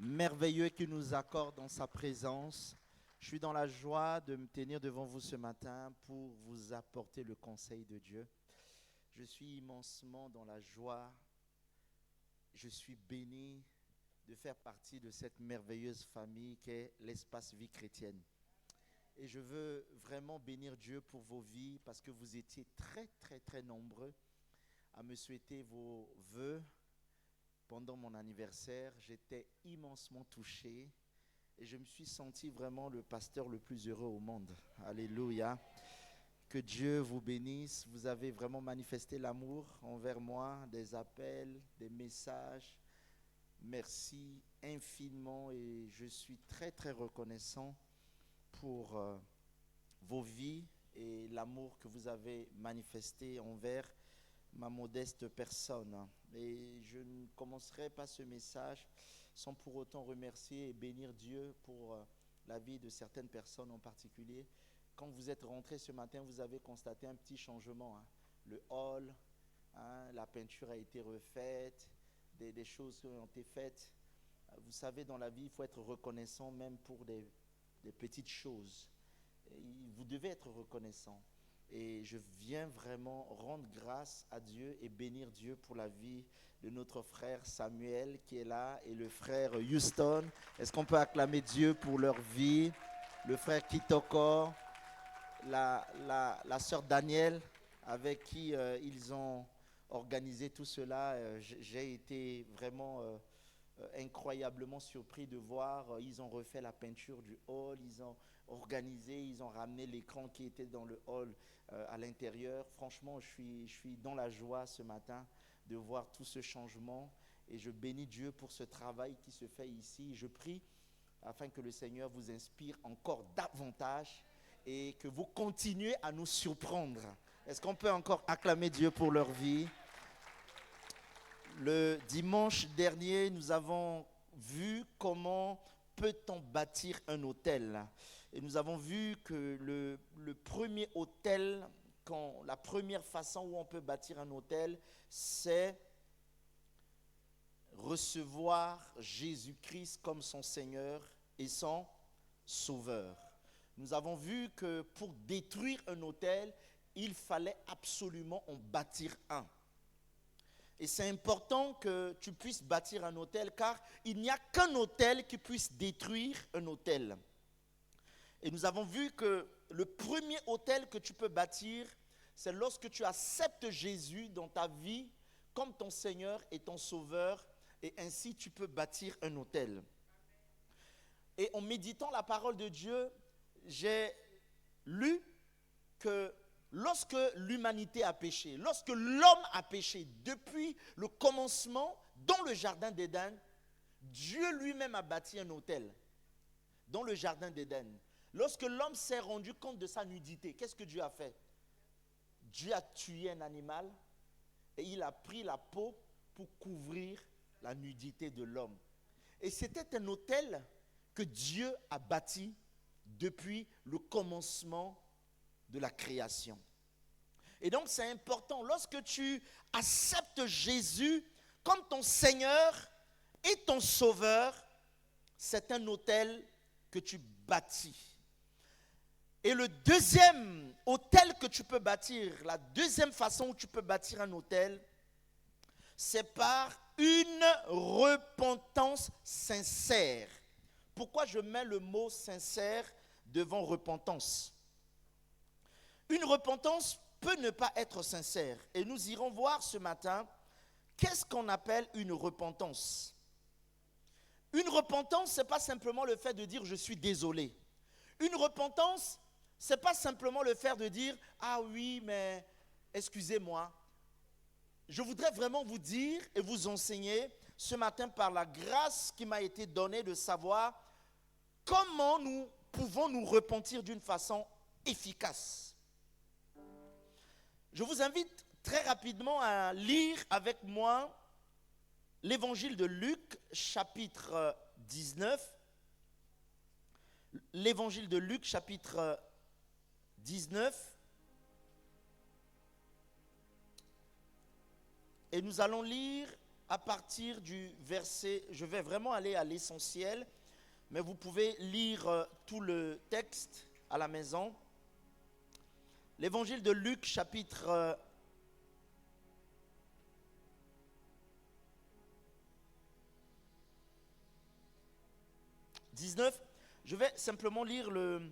merveilleux qu'il nous accorde dans sa présence. Je suis dans la joie de me tenir devant vous ce matin pour vous apporter le conseil de Dieu. Je suis immensement dans la joie. Je suis béni de faire partie de cette merveilleuse famille qu'est l'Espace Vie Chrétienne. Et je veux vraiment bénir Dieu pour vos vies parce que vous étiez très nombreux à me souhaiter vos vœux pendant mon anniversaire. J'étais immensement touché et je me suis senti vraiment le pasteur le plus heureux au monde. Alléluia. Que Dieu vous bénisse. Vous avez vraiment manifesté l'amour envers moi, des appels, des messages. Merci infiniment et je suis très reconnaissant pour vos vies et l'amour que vous avez manifesté envers ma modeste personne. Et je ne commencerai pas ce message sans pour autant remercier et bénir Dieu pour la vie de certaines personnes en particulier. Quand vous êtes rentrés ce matin, vous avez constaté un petit changement. Le hall, la peinture a été refaite, des choses qui ont été faites. Vous savez, dans la vie, il faut être reconnaissant même pour des petites choses. Et vous devez être reconnaissant. Et je viens vraiment rendre grâce à Dieu et bénir Dieu pour la vie de notre frère Samuel qui est là et le frère Houston. Est-ce qu'on peut acclamer Dieu pour leur vie? Le frère Kitoko, la sœur Danielle avec qui ils ont organisé tout cela. J'ai été vraiment incroyablement surpris de voir. Ils ont refait la peinture du hall, ils ont organisé, ils ont ramené l'écran qui était dans le hall à l'intérieur. Franchement, je suis dans la joie ce matin de voir tout ce changement et je bénis Dieu pour ce travail qui se fait ici. Je prie afin que le Seigneur vous inspire encore davantage et que vous continuez à nous surprendre. Est-ce qu'on peut encore acclamer Dieu pour leur vie? Le dimanche dernier, nous avons vu comment peut-on bâtir un hôtel. Et nous avons vu que le premier hôtel, la première façon où on peut bâtir un hôtel, c'est recevoir Jésus-Christ comme son Seigneur et son Sauveur. Nous avons vu que pour détruire un hôtel, il fallait absolument en bâtir un. Et c'est important que tu puisses bâtir un hôtel car il n'y a qu'un hôtel qui puisse détruire un hôtel. Et nous avons vu que le premier hôtel que tu peux bâtir, c'est lorsque tu acceptes Jésus dans ta vie comme ton Seigneur et ton Sauveur. Et ainsi tu peux bâtir un hôtel. Et en méditant la parole de Dieu, j'ai lu que lorsque l'humanité a péché, lorsque l'homme a péché, depuis le commencement, dans le jardin d'Éden, Dieu lui-même a bâti un hôtel. Dans le jardin d'Éden. Lorsque l'homme s'est rendu compte de sa nudité, qu'est-ce que Dieu a fait? Dieu a tué un animal et il a pris la peau pour couvrir la nudité de l'homme. Et c'était un hôtel que Dieu a bâti depuis le commencement de la création. Et donc c'est important, lorsque tu acceptes Jésus comme ton Seigneur et ton Sauveur, c'est un hôtel que tu bâtis. Et le deuxième hôtel que tu peux bâtir, la deuxième façon où tu peux bâtir un hôtel, c'est par une repentance sincère. Pourquoi je mets le mot sincère devant repentance? Une repentance peut ne pas être sincère. Et nous irons voir ce matin, qu'est-ce qu'on appelle une repentance? Une repentance, ce n'est pas simplement le fait de dire « je suis désolé ». Une repentance, ce n'est pas simplement le fait de dire « ah oui, mais excusez-moi ». Je voudrais vraiment vous dire et vous enseigner ce matin par la grâce qui m'a été donnée de savoir comment nous pouvons nous repentir d'une façon efficace. Je vous invite très rapidement à lire avec moi l'évangile de Luc, chapitre 19. L'évangile de Luc, chapitre 19. Et nous allons lire à partir du verset, je vais vraiment aller à l'essentiel, mais vous pouvez lire tout le texte à la maison. L'évangile de Luc, chapitre 19. Je vais simplement lire le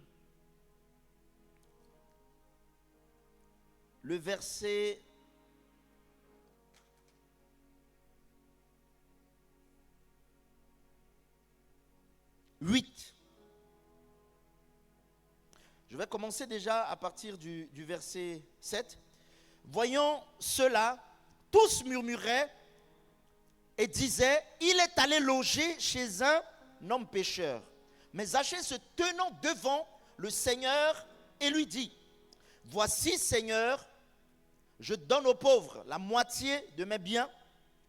verset 8. Je vais commencer déjà à partir du verset 7. Voyant cela, tous murmuraient et disaient, il est allé loger chez un homme pécheur. Mais Zachée se tenant devant le Seigneur et lui dit, voici Seigneur, je donne aux pauvres la moitié de mes biens,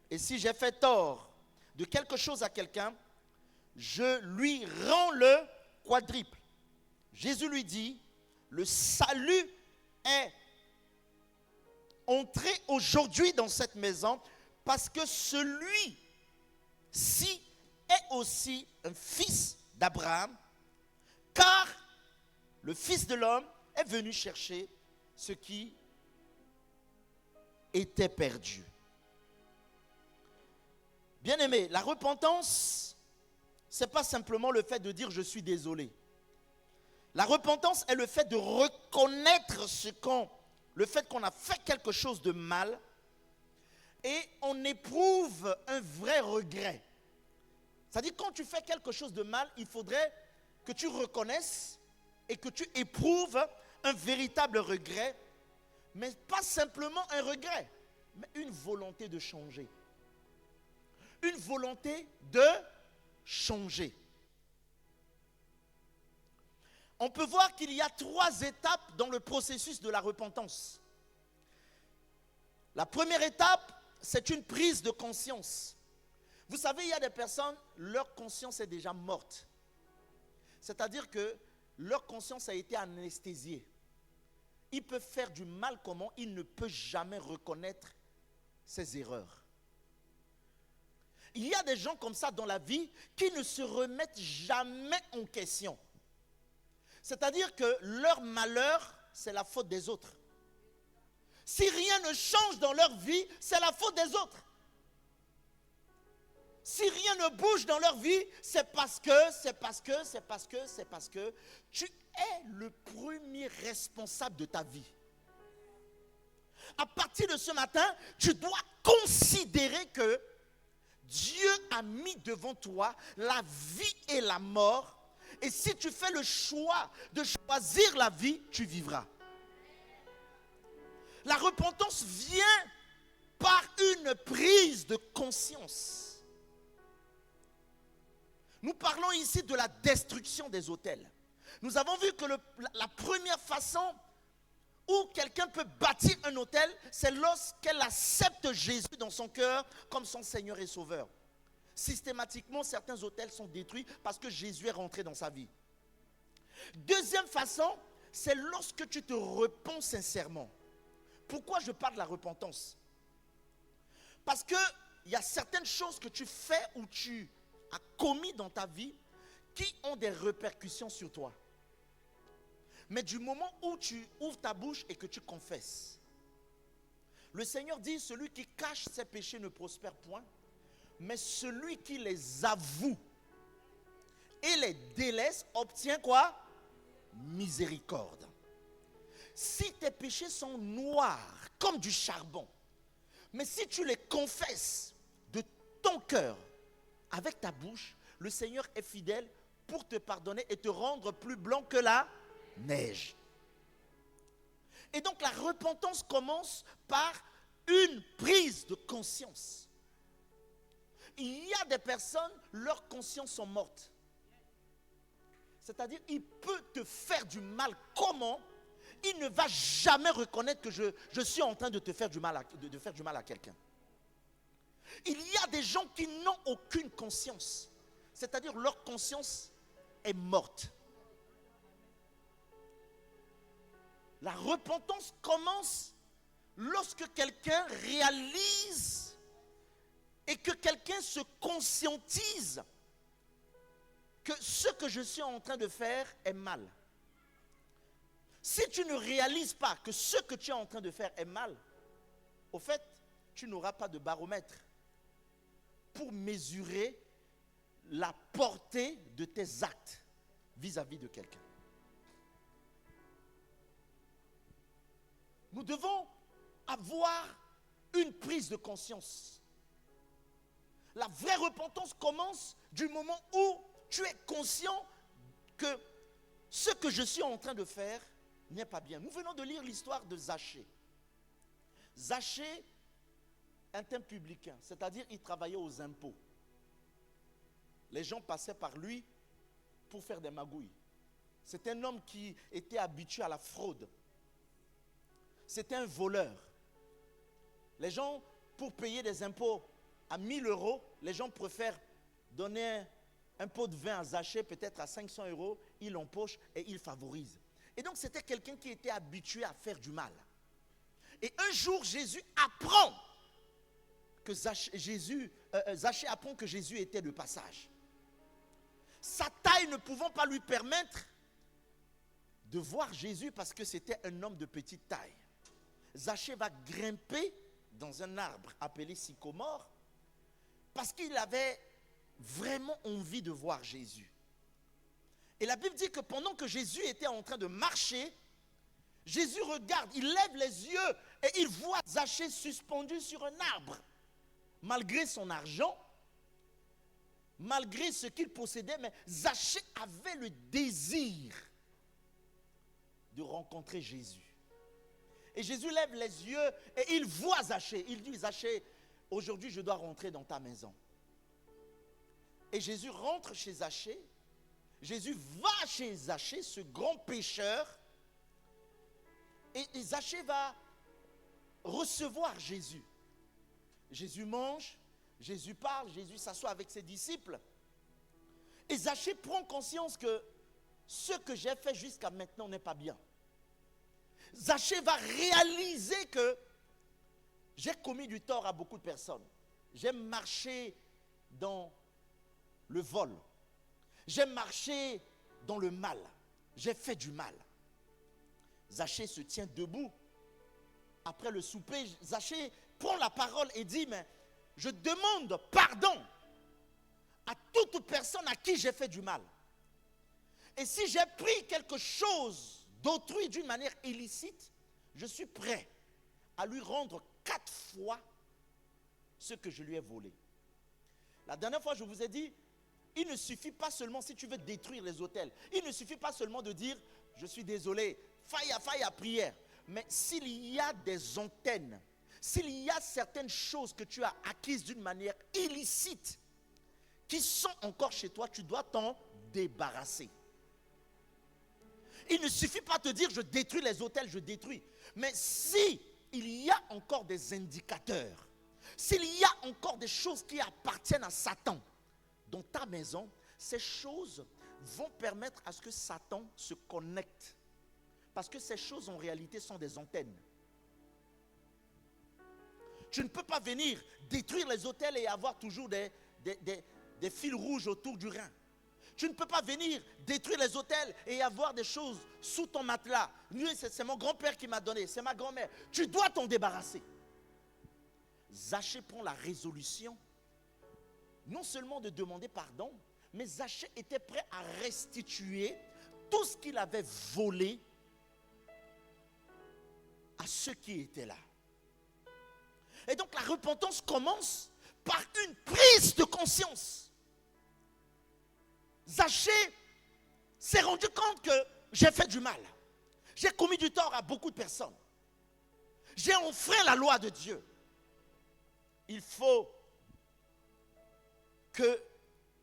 et si j'ai fait tort de quelque chose à quelqu'un, je lui rends le quadruple. Jésus lui dit, le salut est entré aujourd'hui dans cette maison parce que celui-ci est aussi un fils d'Abraham, car le Fils de l'homme est venu chercher ce qui était perdu. Bien-aimé, la repentance, ce n'est pas simplement le fait de dire je suis désolé. La repentance est le fait de reconnaître le fait qu'on a fait quelque chose de mal et on éprouve un vrai regret. C'est-à-dire quand tu fais quelque chose de mal, il faudrait que tu reconnaisses et que tu éprouves un véritable regret, mais pas simplement un regret, mais une volonté de changer. Une volonté de changer. On peut voir qu'il y a 3 étapes dans le processus de la repentance. La première étape, c'est une prise de conscience. Vous savez, il y a des personnes, leur conscience est déjà morte. C'est-à-dire que leur conscience a été anesthésiée. Ils peuvent faire du mal comment ils ne peuvent jamais reconnaître ses erreurs. Il y a des gens comme ça dans la vie qui ne se remettent jamais en question. C'est-à-dire que leur malheur, c'est la faute des autres. Si rien ne change dans leur vie, c'est la faute des autres. Si rien ne bouge dans leur vie, c'est parce que tu es le premier responsable de ta vie. À partir de ce matin, tu dois considérer que Dieu a mis devant toi la vie et la mort. Et si tu fais le choix de choisir la vie, tu vivras. La repentance vient par une prise de conscience. Nous parlons ici de la destruction des autels. Nous avons vu que la première façon où quelqu'un peut bâtir un autel, c'est lorsqu'elle accepte Jésus dans son cœur comme son Seigneur et Sauveur. Systématiquement, certains autels sont détruits parce que Jésus est rentré dans sa vie. Deuxième façon, c'est lorsque tu te repens sincèrement. Pourquoi je parle de la repentance? Parce qu'il y a certaines choses que tu fais ou tu as commis dans ta vie qui ont des répercussions sur toi. Mais du moment où tu ouvres ta bouche et que tu confesses, le Seigneur dit, celui qui cache ses péchés ne prospère point, mais celui qui les avoue et les délaisse obtient quoi? Miséricorde. Si tes péchés sont noirs comme du charbon, mais si tu les confesses de ton cœur avec ta bouche, le Seigneur est fidèle pour te pardonner et te rendre plus blanc que la neige. Et donc la repentance commence par une prise de conscience. Il y a des personnes, leurs consciences sont mortes. C'est-à-dire, il peut te faire du mal. Comment? Il ne va jamais reconnaître que je suis en train de te faire du mal de faire du mal à quelqu'un. Il y a des gens qui n'ont aucune conscience. C'est-à-dire, leur conscience est morte. La repentance commence lorsque quelqu'un réalise et que quelqu'un se conscientise que ce que je suis en train de faire est mal. Si tu ne réalises pas que ce que tu es en train de faire est mal, au fait, tu n'auras pas de baromètre pour mesurer la portée de tes actes vis-à-vis de quelqu'un. Nous devons avoir une prise de conscience. La vraie repentance commence du moment où tu es conscient que ce que je suis en train de faire n'est pas bien. Nous venons de lire l'histoire de Zachée. Zachée est un publicain, c'est-à-dire il travaillait aux impôts. Les gens passaient par lui pour faire des magouilles. C'est un homme qui était habitué à la fraude. C'était un voleur. Les gens, pour payer des impôts à 1000 €, les gens préfèrent donner un pot de vin à Zachée, peut-être à 500 €, il l'empoche et il favorise. Et donc c'était quelqu'un qui était habitué à faire du mal. Et un jour, Jésus apprend que Zachée apprend que Jésus était de passage. Sa taille ne pouvant pas lui permettre de voir Jésus parce que c'était un homme de petite taille. Zachée va grimper dans un arbre appelé sycomore parce qu'il avait vraiment envie de voir Jésus. Et la Bible dit que pendant que Jésus était en train de marcher, Jésus regarde, il lève les yeux et il voit Zachée suspendu sur un arbre. Malgré son argent, malgré ce qu'il possédait, mais Zachée avait le désir de rencontrer Jésus. Et Jésus lève les yeux et il voit Zachée. Il dit, Zachée, aujourd'hui je dois rentrer dans ta maison. Et Jésus rentre chez Zachée. Jésus va chez Zachée, ce grand pécheur. Et Zachée va recevoir Jésus. Jésus mange, Jésus parle, Jésus s'assoit avec ses disciples. Et Zachée prend conscience que ce que j'ai fait jusqu'à maintenant n'est pas bien. Zachée va réaliser que j'ai commis du tort à beaucoup de personnes. J'ai marché dans le vol. J'ai marché dans le mal. J'ai fait du mal. Zachée se tient debout. Après le souper, Zachée prend la parole et dit, mais je demande pardon à toute personne à qui j'ai fait du mal. Et si j'ai pris quelque chose d'autrui d'une manière illicite, je suis prêt à lui rendre 4 fois ce que je lui ai volé. La dernière fois, je vous ai dit, il ne suffit pas seulement, si tu veux détruire les autels, il ne suffit pas seulement de dire, je suis désolé, faille à prière. Mais s'il y a des antennes, s'il y a certaines choses que tu as acquises d'une manière illicite, qui sont encore chez toi, tu dois t'en débarrasser. Il ne suffit pas de te dire, je détruis les autels, je détruis. Mais si il y a encore des indicateurs, s'il y a encore des choses qui appartiennent à Satan dans ta maison, ces choses vont permettre à ce que Satan se connecte. Parce que ces choses en réalité sont des antennes. Tu ne peux pas venir détruire les autels et avoir toujours des fils rouges autour du rein. Tu ne peux pas venir détruire les autels et avoir des choses sous ton matelas. C'est mon grand-père qui m'a donné, c'est ma grand-mère. Tu dois t'en débarrasser. Zachée prend la résolution, non seulement de demander pardon, mais Zachée était prêt à restituer tout ce qu'il avait volé à ceux qui étaient là. Et donc la repentance commence par une prise de conscience. Zachée s'est rendu compte que j'ai fait du mal. J'ai commis du tort à beaucoup de personnes. J'ai enfreint la loi de Dieu. Il faut que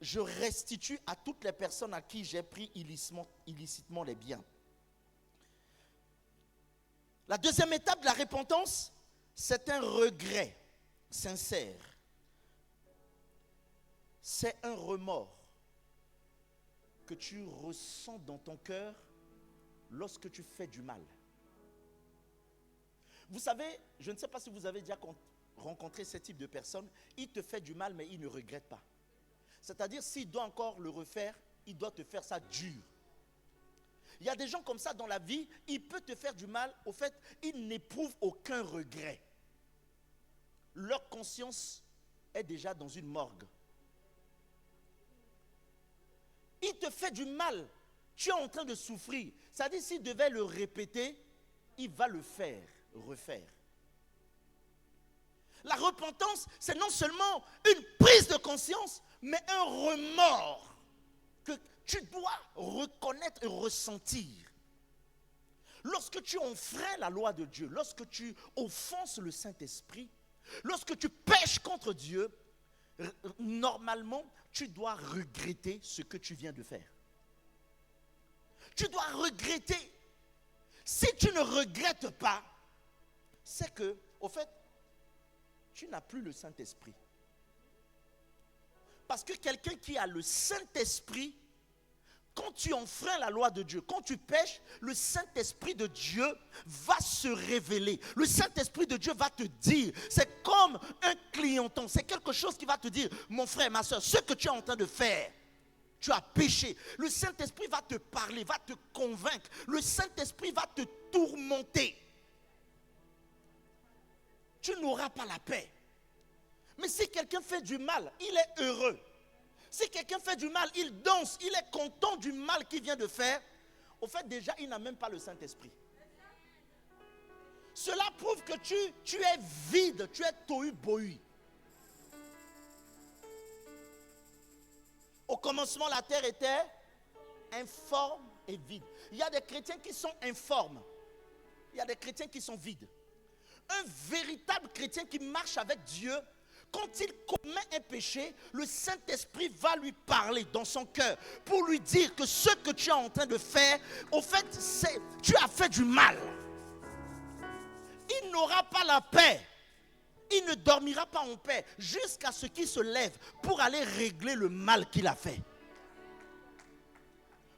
je restitue à toutes les personnes à qui j'ai pris illicitement les biens. La deuxième étape de la repentance, c'est un regret sincère. C'est un remords que tu ressens dans ton cœur lorsque tu fais du mal. Vous savez, je ne sais pas si vous avez déjà rencontré ce type de personne, il te fait du mal, mais il ne regrette pas. C'est-à-dire, s'il doit encore le refaire, il doit te faire ça dur. Il y a des gens comme ça dans la vie, il peut te faire du mal, au fait, ils n'éprouvent aucun regret. Leur conscience est déjà dans une morgue. Il te fait du mal, tu es en train de souffrir. C'est-à-dire, s'il devait le répéter, il va le faire, refaire. La repentance, c'est non seulement une prise de conscience, mais un remords que tu dois reconnaître et ressentir. Lorsque tu enfreins la loi de Dieu, lorsque tu offenses le Saint-Esprit, lorsque tu pèches contre Dieu, normalement, tu dois regretter ce que tu viens de faire. Tu dois regretter. Si tu ne regrettes pas, c'est que, au fait, tu n'as plus le Saint-Esprit. Parce que quelqu'un qui a le Saint-Esprit, quand tu enfreins la loi de Dieu, quand tu pèches, le Saint-Esprit de Dieu va se révéler. Le Saint-Esprit de Dieu va te dire, c'est comme un clienton, c'est quelque chose qui va te dire, mon frère, ma soeur, ce que tu es en train de faire, tu as péché. Le Saint-Esprit va te parler, va te convaincre. Le Saint-Esprit va te tourmenter. Tu n'auras pas la paix. Mais si quelqu'un fait du mal, il est heureux. Si quelqu'un fait du mal, il danse, il est content du mal qu'il vient de faire. Au fait, déjà, il n'a même pas le Saint-Esprit. Cela prouve que tu es vide, tu es tohu-bohu. Au commencement, la terre était informe et vide. Il y a des chrétiens qui sont informes. Il y a des chrétiens qui sont vides. Un véritable chrétien qui marche avec Dieu, quand il commet un péché, le Saint-Esprit va lui parler dans son cœur pour lui dire que ce que tu es en train de faire, au fait, tu as fait du mal. Il n'aura pas la paix. Il ne dormira pas en paix jusqu'à ce qu'il se lève pour aller régler le mal qu'il a fait.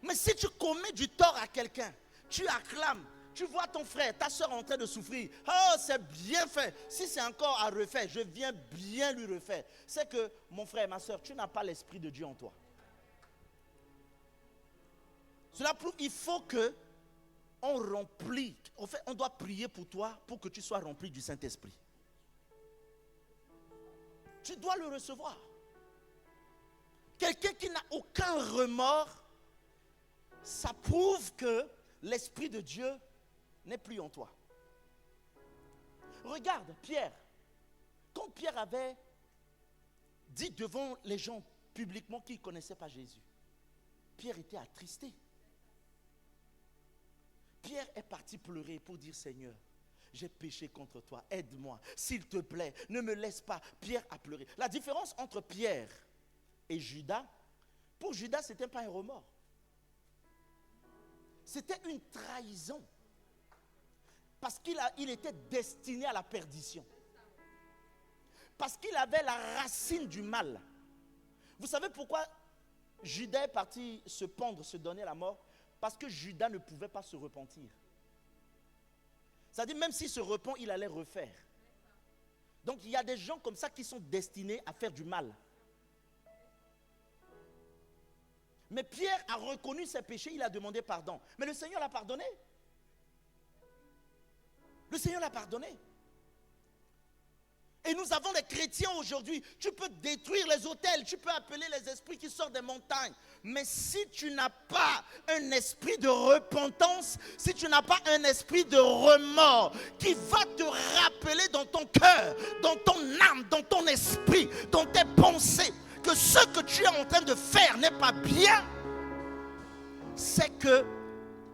Mais si tu commets du tort à quelqu'un, tu acclames, tu vois ton frère, ta soeur en train de souffrir. Oh, c'est bien fait. Si c'est encore à refaire, je viens bien lui refaire. C'est que, mon frère, ma soeur, tu n'as pas l'Esprit de Dieu en toi. Cela prouve qu'il faut que on remplisse. En fait, on doit prier pour toi pour que tu sois rempli du Saint-Esprit. Tu dois le recevoir. Quelqu'un qui n'a aucun remords, ça prouve que l'Esprit de Dieu n'est plus en toi. Regarde Pierre. Quand Pierre avait dit devant les gens publiquement qu'il ne connaissait pas Jésus, Pierre était attristé. Pierre est parti pleurer pour dire, Seigneur, j'ai péché contre toi, aide-moi, s'il te plaît, ne me laisse pas. Pierre a pleuré. La différence entre Pierre et Judas, pour Judas, ce n'était pas un remords. C'était une trahison. Parce qu'il était destiné à la perdition. Parce qu'il avait la racine du mal. Vous savez pourquoi Judas est parti se pendre, se donner la mort? Parce que Judas ne pouvait pas se repentir. C'est-à-dire, même s'il se repent, il allait refaire. Donc, il y a des gens comme ça qui sont destinés à faire du mal. Mais Pierre a reconnu ses péchés, il a demandé pardon. Mais le Seigneur l'a pardonné. Le Seigneur l'a pardonné. Et nous avons les chrétiens aujourd'hui. Tu peux détruire les autels, tu peux appeler les esprits qui sortent des montagnes. Mais si tu n'as pas un esprit de repentance, si tu n'as pas un esprit de remords qui va te rappeler dans ton cœur, dans ton âme, dans ton esprit, dans tes pensées, que ce que tu es en train de faire n'est pas bien, c'est que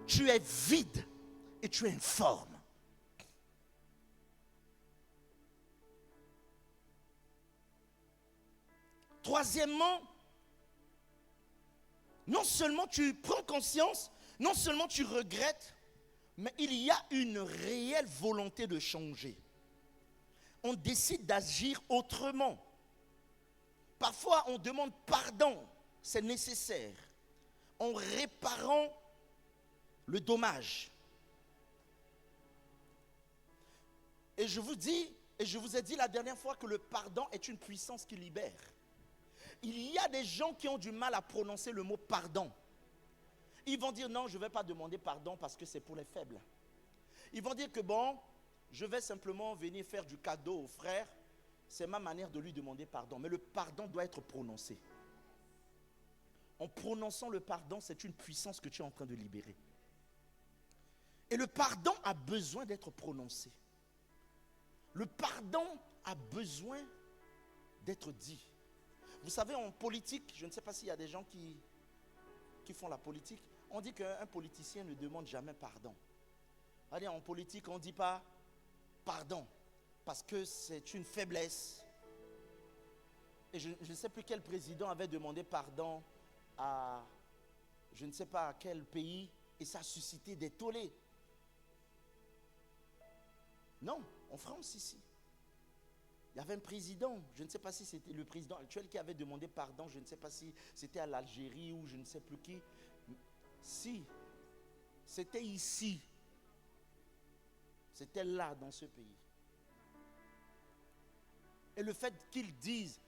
tu es vide et tu es informe. Troisièmement, non seulement tu prends conscience, non seulement tu regrettes, mais il y a une réelle volonté de changer. On décide d'agir autrement. Parfois, on demande pardon, c'est nécessaire, en réparant le dommage. Et je vous dis, Et je vous ai dit la dernière fois que le pardon est une puissance qui libère. Il y a des gens qui ont du mal à prononcer le mot pardon. Ils vont dire non, je ne vais pas demander pardon parce que c'est pour les faibles. Ils vont dire que bon, je vais simplement venir faire du cadeau au frère. C'est ma manière de lui demander pardon. Mais le pardon doit être prononcé. En prononçant le pardon, c'est une puissance que tu es en train de libérer. Et le pardon a besoin d'être prononcé. Le pardon a besoin d'être dit. Vous savez, en politique, je ne sais pas s'il y a des gens qui font la politique, on dit qu'un politicien ne demande jamais pardon. Allez, en politique, on ne dit pas pardon, parce que c'est une faiblesse. Et je ne sais plus quel président avait demandé pardon à je ne sais pas à quel pays, et ça a suscité des tollés. Non, en France ici, il y avait un président, je ne sais pas si c'était le président actuel qui avait demandé pardon, je ne sais pas si c'était à l'Algérie ou je ne sais plus qui. Si, c'était ici, c'était là dans ce pays. Et le fait qu'ils disent,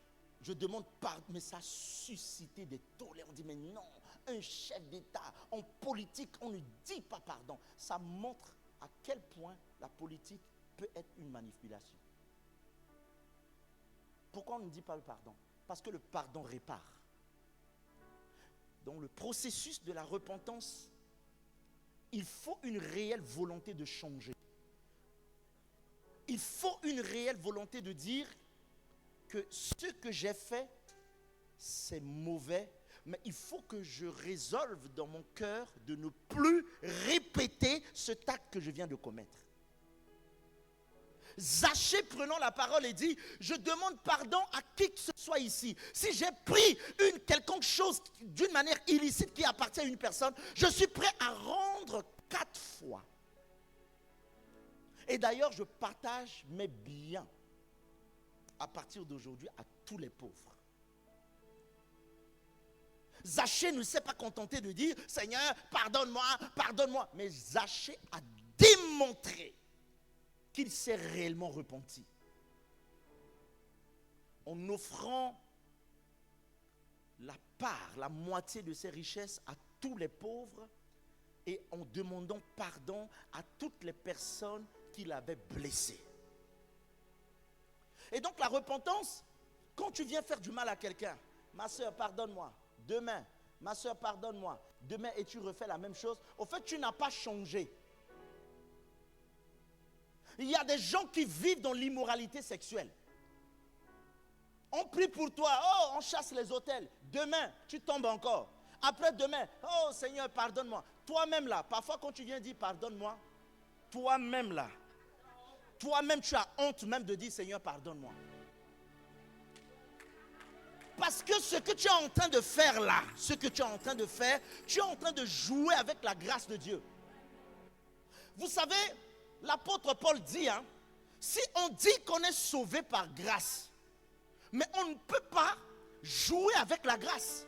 je demande pardon, mais ça a suscité des tollés. On dit, mais non, un chef d'État, en politique, on ne dit pas pardon. Ça montre à quel point la politique peut être une manipulation. Pourquoi on ne dit pas le pardon? Parce que le pardon répare. Dans le processus de la repentance, il faut une réelle volonté de changer. Il faut une réelle volonté de dire que ce que j'ai fait, c'est mauvais, mais il faut que je résolve dans mon cœur de ne plus répéter cet acte que je viens de commettre. Zachée prenant la parole et dit, je demande pardon à qui que ce soit ici. Si j'ai pris une quelconque chose d'une manière illicite qui appartient à une personne, je suis prêt à rendre 4 fois. Et d'ailleurs, je partage mes biens à partir d'aujourd'hui à tous les pauvres. Zachée ne s'est pas contenté de dire, Seigneur, pardonne-moi, pardonne-moi. Mais Zachée a démontré qu'il s'est réellement repenti. En offrant la part, la moitié de ses richesses à tous les pauvres et en demandant pardon à toutes les personnes qu'il avait blessées. Et donc la repentance, quand tu viens faire du mal à quelqu'un, ma soeur, pardonne-moi, demain, ma soeur, pardonne-moi, demain, et tu refais la même chose, au fait, tu n'as pas changé. Il y a des gens qui vivent dans l'immoralité sexuelle. On prie pour toi, oh, on chasse les autels. Demain, tu tombes encore. Après demain, oh Seigneur, pardonne-moi. Toi-même là, parfois quand tu viens dire pardonne-moi, toi-même là, toi-même tu as honte même de dire Seigneur, pardonne-moi. Parce que ce que tu es en train de faire là, ce que tu es en train de faire, tu es en train de jouer avec la grâce de Dieu. Vous savez, l'apôtre Paul dit, si on dit qu'on est sauvé par grâce, mais on ne peut pas jouer avec la grâce.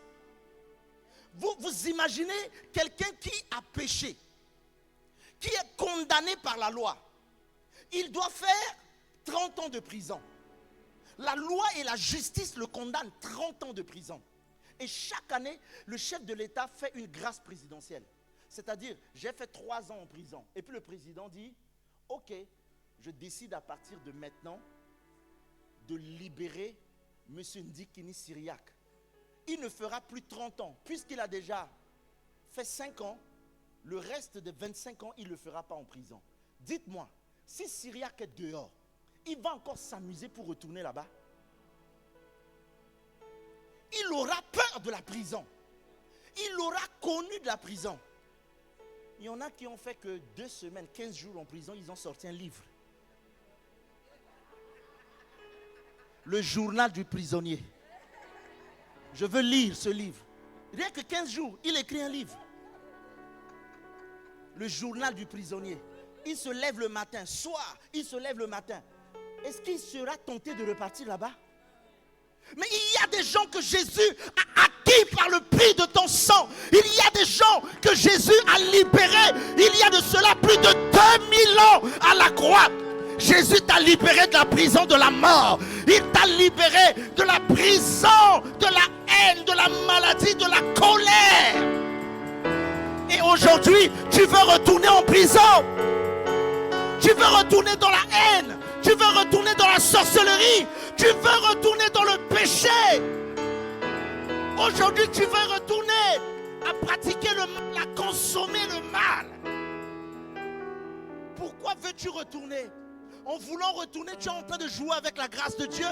Vous imaginez quelqu'un qui a péché, qui est condamné par la loi. Il doit faire 30 ans de prison. La loi et la justice le condamnent 30 ans de prison. Et chaque année, le chef de l'État fait une grâce présidentielle. C'est-à-dire, j'ai fait 3 ans en prison. Et puis le président dit, ok, je décide à partir de maintenant de libérer M. Ndikini Syriac. Il ne fera plus 30 ans. Puisqu'il a déjà fait 5 ans, le reste de 25 ans, il ne le fera pas en prison. Dites-moi, si Syriac est dehors, il va encore s'amuser pour retourner là-bas? Il aura peur de la prison. Il aura connu de la prison. Il y en a qui ont fait que 2 semaines, 15 jours en prison, ils ont sorti un livre. Le journal du prisonnier. Je veux lire ce livre. Rien que 15 jours, il écrit un livre. Le journal du prisonnier. Il se lève le matin, soir, il se lève le matin. Est-ce qu'il sera tenté de repartir là-bas? Mais il y a des gens que Jésus a acquis par le prix de ton sang. Il y a des gens que Jésus a libérés. Il y a de cela plus de 2000 ans à la croix. Jésus t'a libéré. libéré de la prison de la mort. Il t'a libéré de la prison, de la haine, de la maladie, de la colère. Et aujourd'hui, tu veux retourner en prison. Tu veux retourner dans la haine. Tu veux retourner dans la sorcellerie. Tu veux retourner dans le péché. Aujourd'hui, tu veux retourner à pratiquer le mal, à consommer le mal. Pourquoi veux-tu retourner? En voulant retourner, tu es en train de jouer avec la grâce de Dieu.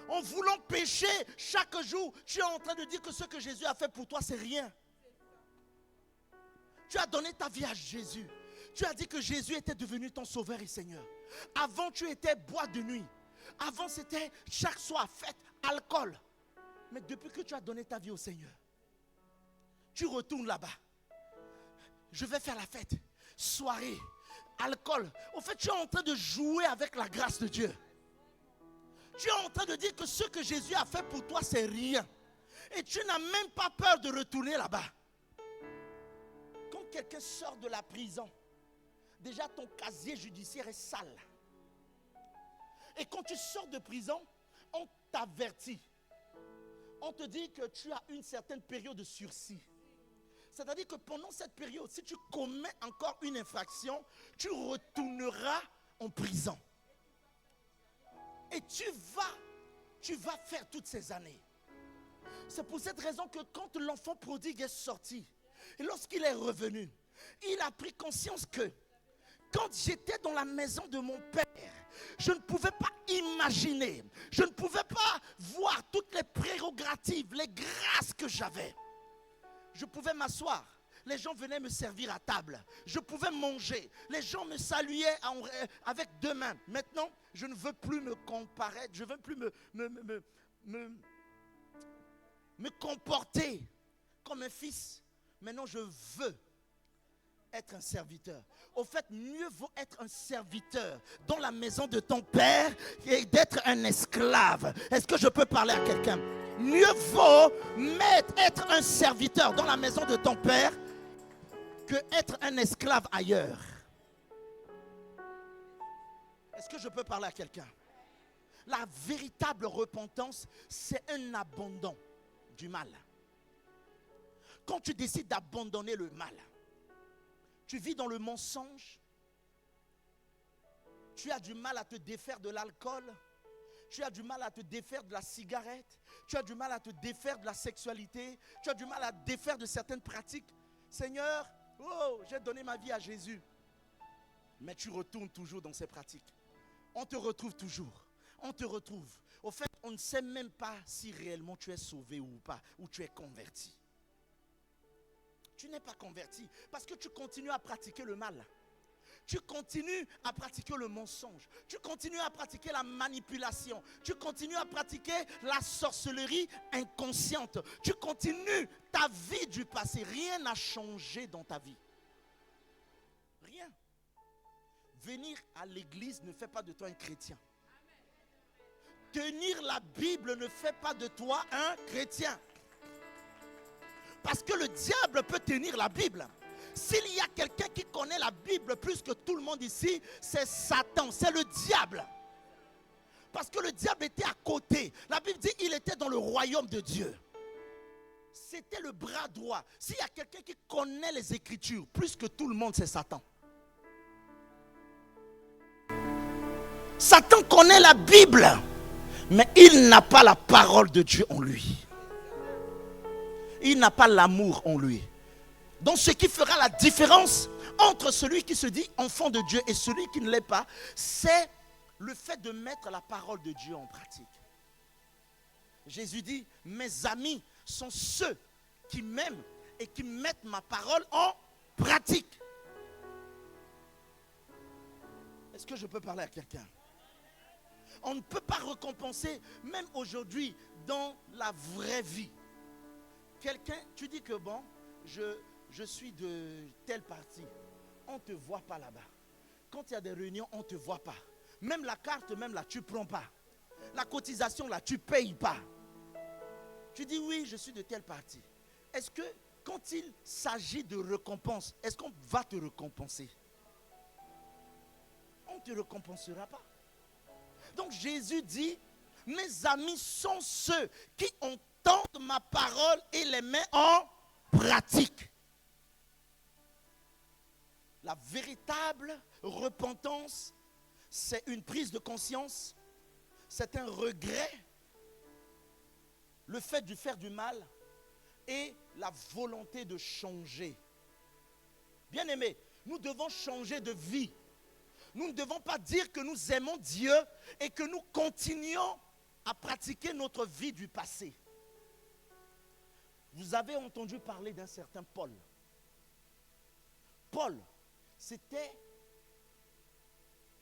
En voulant pécher chaque jour, tu es en train de dire que ce que Jésus a fait pour toi, c'est rien. Tu as donné ta vie à Jésus. Tu as dit que Jésus était devenu ton sauveur et Seigneur. Avant, tu étais boîte de nuit. Avant, c'était chaque soir fête, alcool. Mais depuis que tu as donné ta vie au Seigneur, tu retournes là-bas. Je vais faire la fête, soirée, alcool. Au fait, tu es en train de jouer avec la grâce de Dieu. Tu es en train de dire que ce que Jésus a fait pour toi, c'est rien. Et tu n'as même pas peur de retourner là-bas. Quand quelqu'un sort de la prison, déjà ton casier judiciaire est sale. Et quand tu sors de prison, on t'avertit. On te dit que tu as une certaine période de sursis. C'est-à-dire que pendant cette période, si tu commets encore une infraction, tu retourneras en prison. Et tu vas faire toutes ces années. C'est pour cette raison que quand l'enfant prodigue est sorti, et lorsqu'il est revenu, il a pris conscience que quand j'étais dans la maison de mon père, je ne pouvais pas imaginer, je ne pouvais pas voir toutes les prérogatives, les grâces que j'avais. Je pouvais m'asseoir, les gens venaient me servir à table. Je pouvais manger, les gens me saluaient avec deux mains. Maintenant, je ne veux plus me comparer, je ne veux plus me comporter comme un fils. Maintenant, je veux être un serviteur. Au fait, mieux vaut être un serviteur dans la maison de ton père et d'être un esclave. Est-ce que je peux parler à quelqu'un? Mieux vaut être un serviteur dans la maison de ton père que être un esclave ailleurs. Est-ce que je peux parler à quelqu'un? La véritable repentance, c'est un abandon du mal. Quand tu décides d'abandonner le mal, tu vis dans le mensonge, tu as du mal à te défaire de l'alcool, tu as du mal à te défaire de la cigarette, tu as du mal à te défaire de la sexualité, tu as du mal à te défaire de certaines pratiques. Seigneur, oh, j'ai donné ma vie à Jésus. Mais tu retournes toujours dans ces pratiques. On te retrouve toujours. On te retrouve. Au fait, on ne sait même pas si réellement tu es sauvé ou pas, ou tu es converti. Tu n'es pas converti parce que tu continues à pratiquer le mal. Tu continues à pratiquer le mensonge. Tu continues à pratiquer la manipulation. Tu continues à pratiquer la sorcellerie inconsciente. Tu continues ta vie du passé. Rien n'a changé dans ta vie. Rien. Venir à l'église ne fait pas de toi un chrétien. Tenir la Bible ne fait pas de toi un chrétien. Parce que le diable peut tenir la Bible. S'il y a quelqu'un qui connaît la Bible plus que tout le monde ici, c'est Satan, c'est le diable. Parce que le diable était à côté. La Bible dit qu'il était dans le royaume de Dieu. C'était le bras droit. S'il y a quelqu'un qui connaît les Écritures plus que tout le monde, c'est Satan. Satan connaît la Bible, mais il n'a pas la parole de Dieu en lui. Il n'a pas l'amour en lui. Donc ce qui fera la différence entre celui qui se dit enfant de Dieu et celui qui ne l'est pas, c'est le fait de mettre la parole de Dieu en pratique. Jésus dit, mes amis sont ceux qui m'aiment et qui mettent ma parole en pratique. Est-ce que je peux parler à quelqu'un? On ne peut pas récompenser, même aujourd'hui, dans la vraie vie. Quelqu'un, tu dis que bon, je suis de tel parti. On ne te voit pas là-bas. Quand il y a des réunions, on ne te voit pas. Même la carte, même là, tu ne prends pas. La cotisation, là, tu ne payes pas. Tu dis oui, je suis de tel parti. Est-ce que quand il s'agit de récompense, est-ce qu'on va te récompenser? on ne te récompensera pas. Donc Jésus dit, mes amis sont ceux qui entendent ma parole et les mettent en pratique. La véritable repentance, c'est une prise de conscience, c'est un regret, le fait de faire du mal et la volonté de changer. Bien-aimés, nous devons changer de vie. Nous ne devons pas dire que nous aimons Dieu et que nous continuons à pratiquer notre vie du passé. Vous avez entendu parler d'un certain Paul. Paul, c'était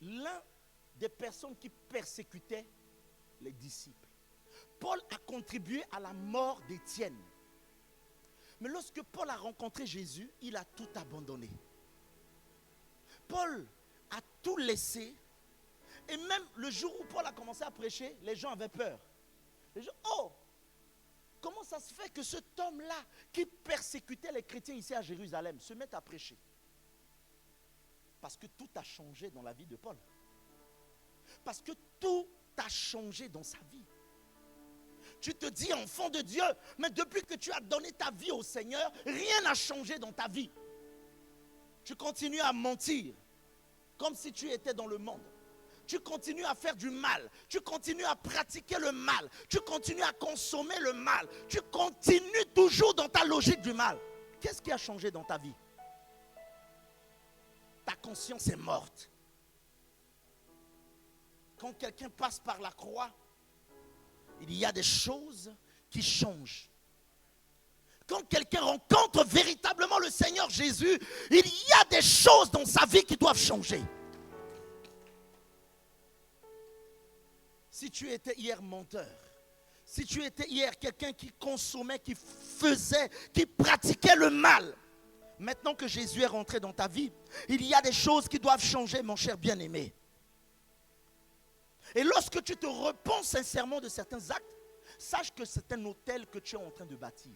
l'un des personnes qui persécutaient les disciples. Paul a contribué à la mort d'Étienne. Mais lorsque Paul a rencontré Jésus, il a tout abandonné. Paul a tout laissé. Et même le jour où Paul a commencé à prêcher, les gens avaient peur. Les gens, oh, comment ça se fait que cet homme-là, qui persécutait les chrétiens ici à Jérusalem, se mette à prêcher? Parce que tout a changé dans la vie de Paul. Parce que tout a changé dans sa vie. Tu te dis enfant de Dieu, mais depuis que tu as donné ta vie au Seigneur, rien n'a changé dans ta vie. Tu continues à mentir, comme si tu étais dans le monde. Tu continues à faire du mal. Tu continues à pratiquer le mal. Tu continues à consommer le mal. Tu continues toujours dans ta logique du mal. Qu'est-ce qui a changé dans ta vie? Ta conscience est morte. Quand quelqu'un passe par la croix, il y a des choses qui changent. Quand quelqu'un rencontre véritablement le Seigneur Jésus, il y a des choses dans sa vie qui doivent changer. Si tu étais hier menteur, si tu étais hier quelqu'un qui consommait, qui faisait, qui pratiquait le mal, maintenant que Jésus est rentré dans ta vie, il y a des choses qui doivent changer, mon cher bien-aimé. Et lorsque tu te repens sincèrement de certains actes, sache que c'est un autel que tu es en train de bâtir.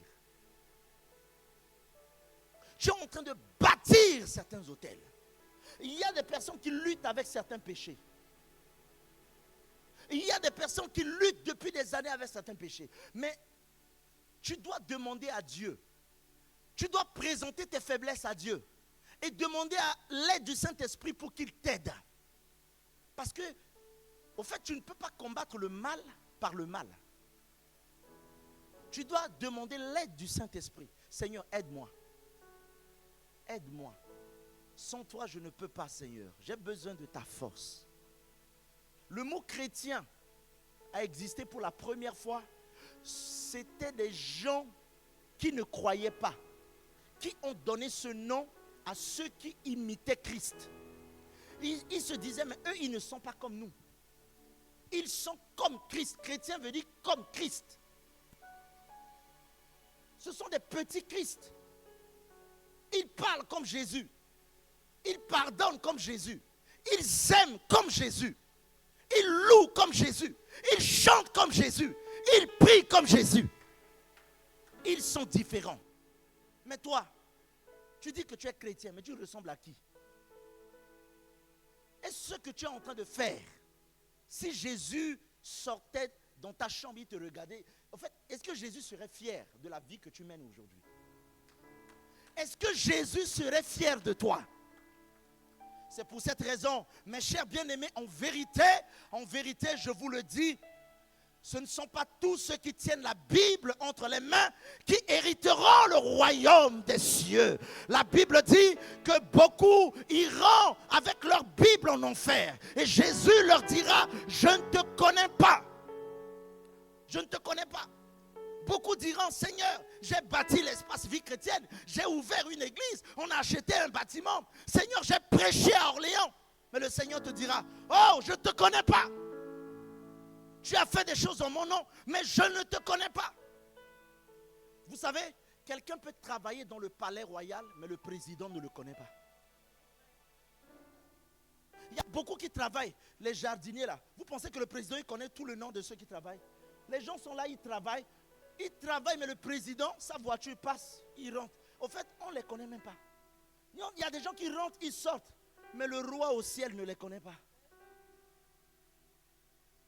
Tu es en train de bâtir certains autels. Il y a des personnes qui luttent avec certains péchés. Il y a des personnes qui luttent depuis des années avec certains péchés. Mais tu dois demander à Dieu. Tu dois présenter tes faiblesses à Dieu. Et demander à l'aide du Saint-Esprit pour qu'il t'aide. Parce que, au fait, tu ne peux pas combattre le mal par le mal. Tu dois demander l'aide du Saint-Esprit. Seigneur, aide-moi. Aide-moi. Sans toi, je ne peux pas, Seigneur. J'ai besoin de ta force. Le mot chrétien a existé pour la première fois. C'était des gens qui ne croyaient pas, qui ont donné ce nom à ceux qui imitaient Christ. Ils se disaient, mais eux, ils ne sont pas comme nous. Ils sont comme Christ. Chrétien veut dire comme Christ. Ce sont des petits Christ. Ils parlent comme Jésus. Ils pardonnent comme Jésus. Ils aiment comme Jésus. Ils louent comme Jésus. Ils chantent comme Jésus. Ils prient comme Jésus. Ils sont différents. Mais toi, tu dis que tu es chrétien, mais tu ressembles à qui? Est-ce ce que tu es en train de faire? Si Jésus sortait dans ta chambre, il te regardait. En fait, est-ce que Jésus serait fier de la vie que tu mènes aujourd'hui? Est-ce que Jésus serait fier de toi? C'est pour cette raison, mes chers bien-aimés, en vérité, je vous le dis, ce ne sont pas tous ceux qui tiennent la Bible entre les mains qui hériteront le royaume des cieux. La Bible dit que beaucoup iront avec leur Bible en enfer. Et Jésus leur dira, je ne te connais pas. Je ne te connais pas. Beaucoup diront, Seigneur, j'ai bâti l'espace vie chrétienne, j'ai ouvert une église, on a acheté un bâtiment. Seigneur, j'ai prêché à Orléans. Mais le Seigneur te dira, oh, je ne te connais pas. Tu as fait des choses en mon nom, mais je ne te connais pas. Vous savez, quelqu'un peut travailler dans le palais royal, mais le président ne le connaît pas. Il y a beaucoup qui travaillent, les jardiniers là. Vous pensez que le président il connaît tout le nom de ceux qui travaillent? Les gens sont là, ils travaillent, mais le président, sa voiture passe, il rentre. Au fait, on ne les connaît même pas. Il y a des gens qui rentrent, ils sortent. Mais le roi au ciel ne les connaît pas.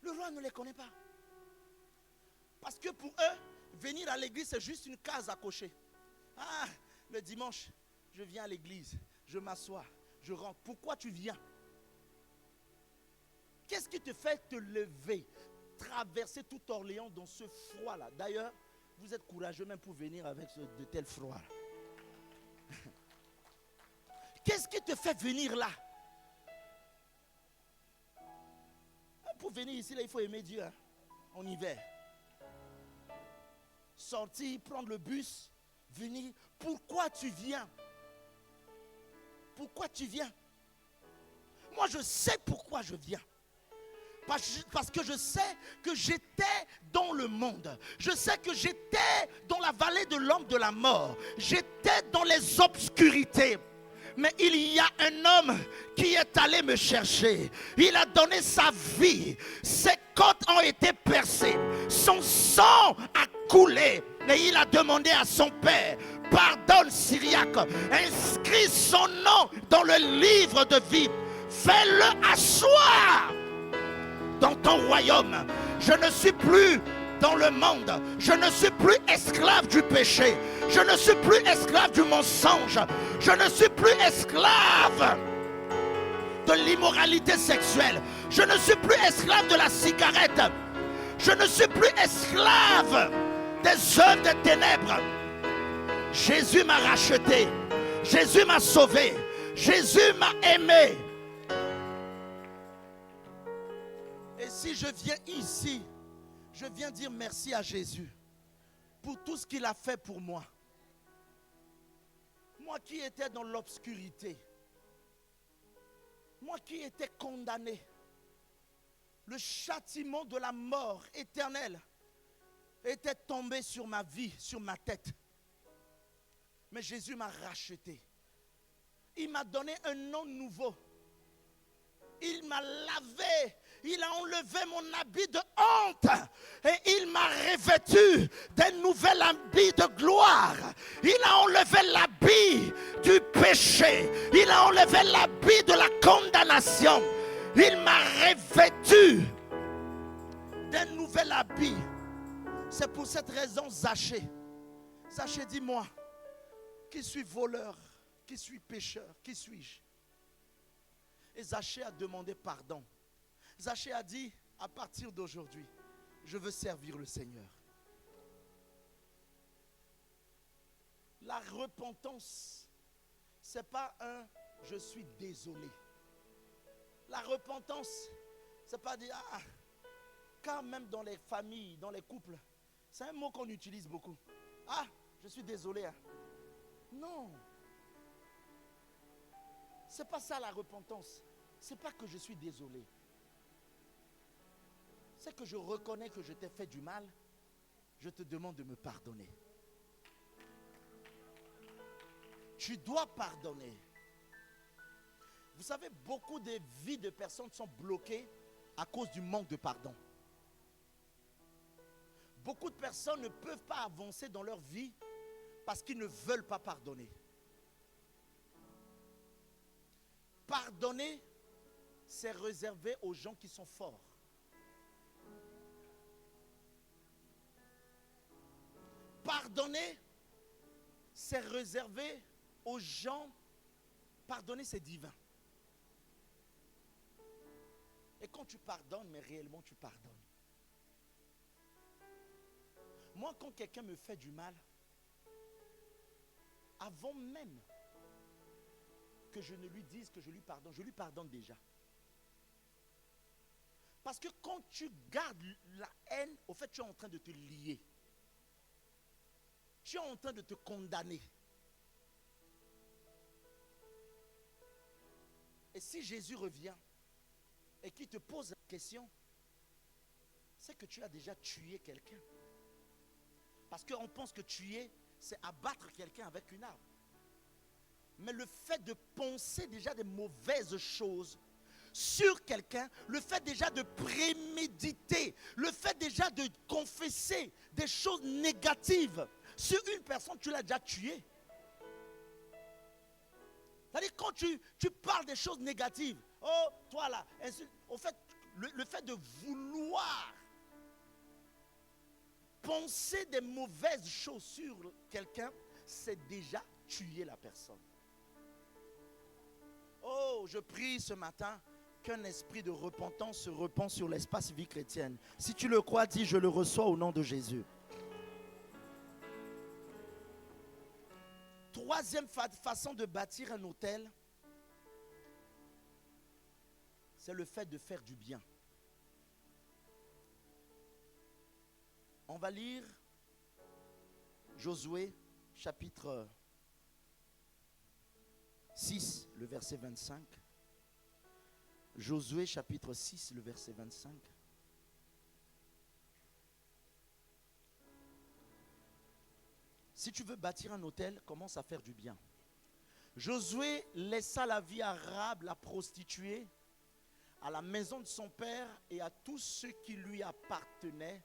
Le roi ne les connaît pas. Parce que pour eux, venir à l'église, c'est juste une case à cocher. Ah, le dimanche, je viens à l'église, je m'assois, je rentre. Pourquoi tu viens? Qu'est-ce qui te fait te lever, traverser tout Orléans dans ce froid-là? D'ailleurs, vous êtes courageux même pour venir avec de tels froids. Qu'est-ce qui te fait venir là? Pour venir ici, là, il faut aimer Dieu, hein, en hiver. Sortir, prendre le bus, venir. Pourquoi tu viens? Pourquoi tu viens? Moi, je sais pourquoi je viens. Parce que je sais que j'étais dans le monde. Je sais que j'étais dans la vallée de l'ombre de la mort. J'étais dans les obscurités. Mais il y a un homme qui est allé me chercher. Il a donné sa vie. Ses côtes ont été percées. Son sang a coulé. Et il a demandé à son père: pardonne Syriaque. Inscris son nom dans le livre de vie. Fais-le asseoir dans ton royaume. Je ne suis plus dans le monde. Je ne suis plus esclave du péché. Je ne suis plus esclave du mensonge. Je ne suis plus esclave de l'immoralité sexuelle. Je ne suis plus esclave de la cigarette. Je ne suis plus esclave des œuvres des ténèbres. Jésus m'a racheté. Jésus m'a sauvé. Jésus m'a aimé. Et si je viens ici, je viens dire merci à Jésus pour tout ce qu'il a fait pour moi. Moi qui étais dans l'obscurité, moi qui étais condamné, le châtiment de la mort éternelle était tombé sur ma vie, sur ma tête. Mais Jésus m'a racheté. Il m'a donné un nom nouveau. Il m'a lavé. Il a enlevé mon habit de honte et il m'a revêtu d'un nouvel habit de gloire. Il a enlevé l'habit du péché. Il a enlevé l'habit de la condamnation. Il m'a revêtu d'un nouvel habit. C'est pour cette raison, Zachée, dis-moi, qui suis voleur, qui suis pécheur, qui suis-je? Et Zachée a demandé pardon. Zachée a dit, à partir d'aujourd'hui, je veux servir le Seigneur. La repentance, ce n'est pas un je suis désolé. La repentance, ce n'est pas dire, car même dans les familles, dans les couples, c'est un mot qu'on utilise beaucoup. Ah, je suis désolé. Non. Ce n'est pas ça la repentance. Ce n'est pas que je suis désolé. C'est que je reconnais que je t'ai fait du mal. Je te demande de me pardonner. Tu dois pardonner. Vous savez, beaucoup de vies de personnes sont bloquées à cause du manque de pardon. Beaucoup de personnes ne peuvent pas avancer dans leur vie parce qu'ils ne veulent pas pardonner. Pardonner, c'est réservé aux gens qui sont forts. Pardonner, c'est réservé aux gens. Pardonner, c'est divin. Et quand tu pardonnes, mais réellement tu pardonnes. Moi, quand quelqu'un me fait du mal, avant même que je ne lui dise que je lui pardonne déjà. Parce que quand tu gardes la haine, au fait, tu es en train de te lier. Tu es en train de te condamner. Et si Jésus revient et qu'il te pose la question, c'est que tu as déjà tué quelqu'un. Parce qu'on pense que tuer, c'est abattre quelqu'un avec une arme. Mais le fait de penser déjà des mauvaises choses sur quelqu'un, le fait déjà de préméditer, le fait déjà de confesser des choses négatives sur une personne, tu l'as déjà tué. C'est-à-dire quand tu parles des choses négatives, oh, toi là, au fait, le fait de vouloir penser des mauvaises choses sur quelqu'un, c'est déjà tuer la personne. Oh, je prie ce matin qu'un esprit de repentance se répand sur l'espace vie chrétienne. Si tu le crois, dis, je le reçois au nom de Jésus. Troisième façon de bâtir un hôtel, c'est le fait de faire du bien. On va lire Josué chapitre 6, le verset 25. Josué chapitre 6, le verset 25. Si tu veux bâtir un hôtel, commence à faire du bien. Josué laissa la vie arabe, la prostituée, à la maison de son père et à tous ceux qui lui appartenaient.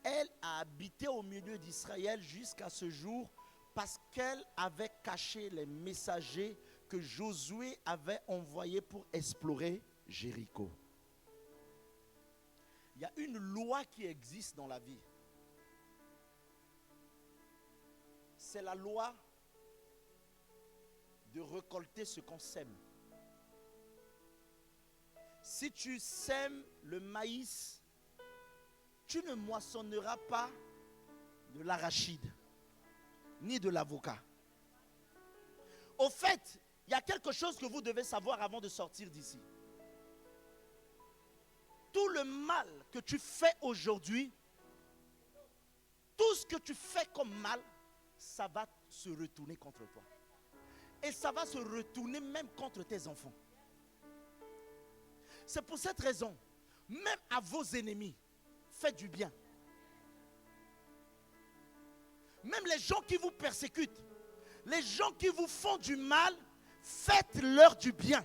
Elle a habité au milieu d'Israël jusqu'à ce jour parce qu'elle avait caché les messagers que Josué avait envoyés pour explorer Jéricho. Il y a une loi qui existe dans la vie. C'est la loi de récolter ce qu'on sème. Si tu sèmes le maïs, tu ne moissonneras pas de l'arachide, ni de l'avocat. Au fait, il y a quelque chose que vous devez savoir avant de sortir d'ici. Tout le mal que tu fais aujourd'hui, tout ce que tu fais comme mal, ça va se retourner contre toi. Et ça va se retourner même contre tes enfants. C'est pour cette raison, même à vos ennemis, faites du bien. Même les gens qui vous persécutent, les gens qui vous font du mal, faites-leur du bien.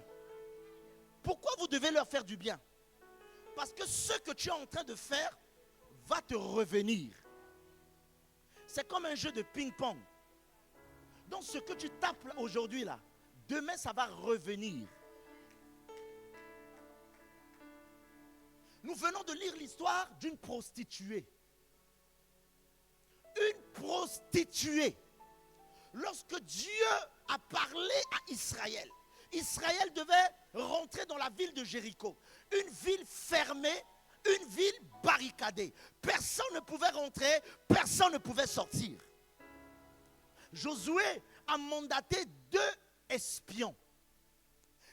Pourquoi vous devez leur faire du bien? Parce que ce que tu es en train de faire va te revenir. C'est comme un jeu de ping-pong. Donc ce que tu tapes aujourd'hui là, demain ça va revenir. Nous venons de lire l'histoire d'une prostituée. Une prostituée. Lorsque Dieu a parlé à Israël, Israël devait rentrer dans la ville de Jéricho. Une ville fermée, une ville barricadée. Personne ne pouvait rentrer, personne ne pouvait sortir. Josué a mandaté 2 espions.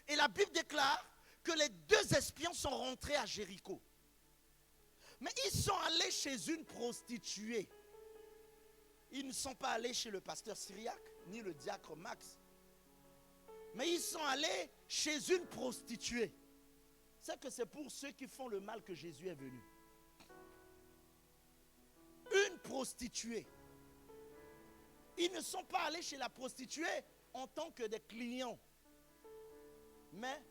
Et la Bible déclare que les 2 espions sont rentrés à Jéricho. Mais ils sont allés chez une prostituée. Ils ne sont pas allés chez le pasteur Syriac, ni le diacre Max. Mais ils sont allés chez une prostituée. C'est que c'est pour ceux qui font le mal que Jésus est venu. Une prostituée. Ils ne sont pas allés chez la prostituée en tant que des clients, mais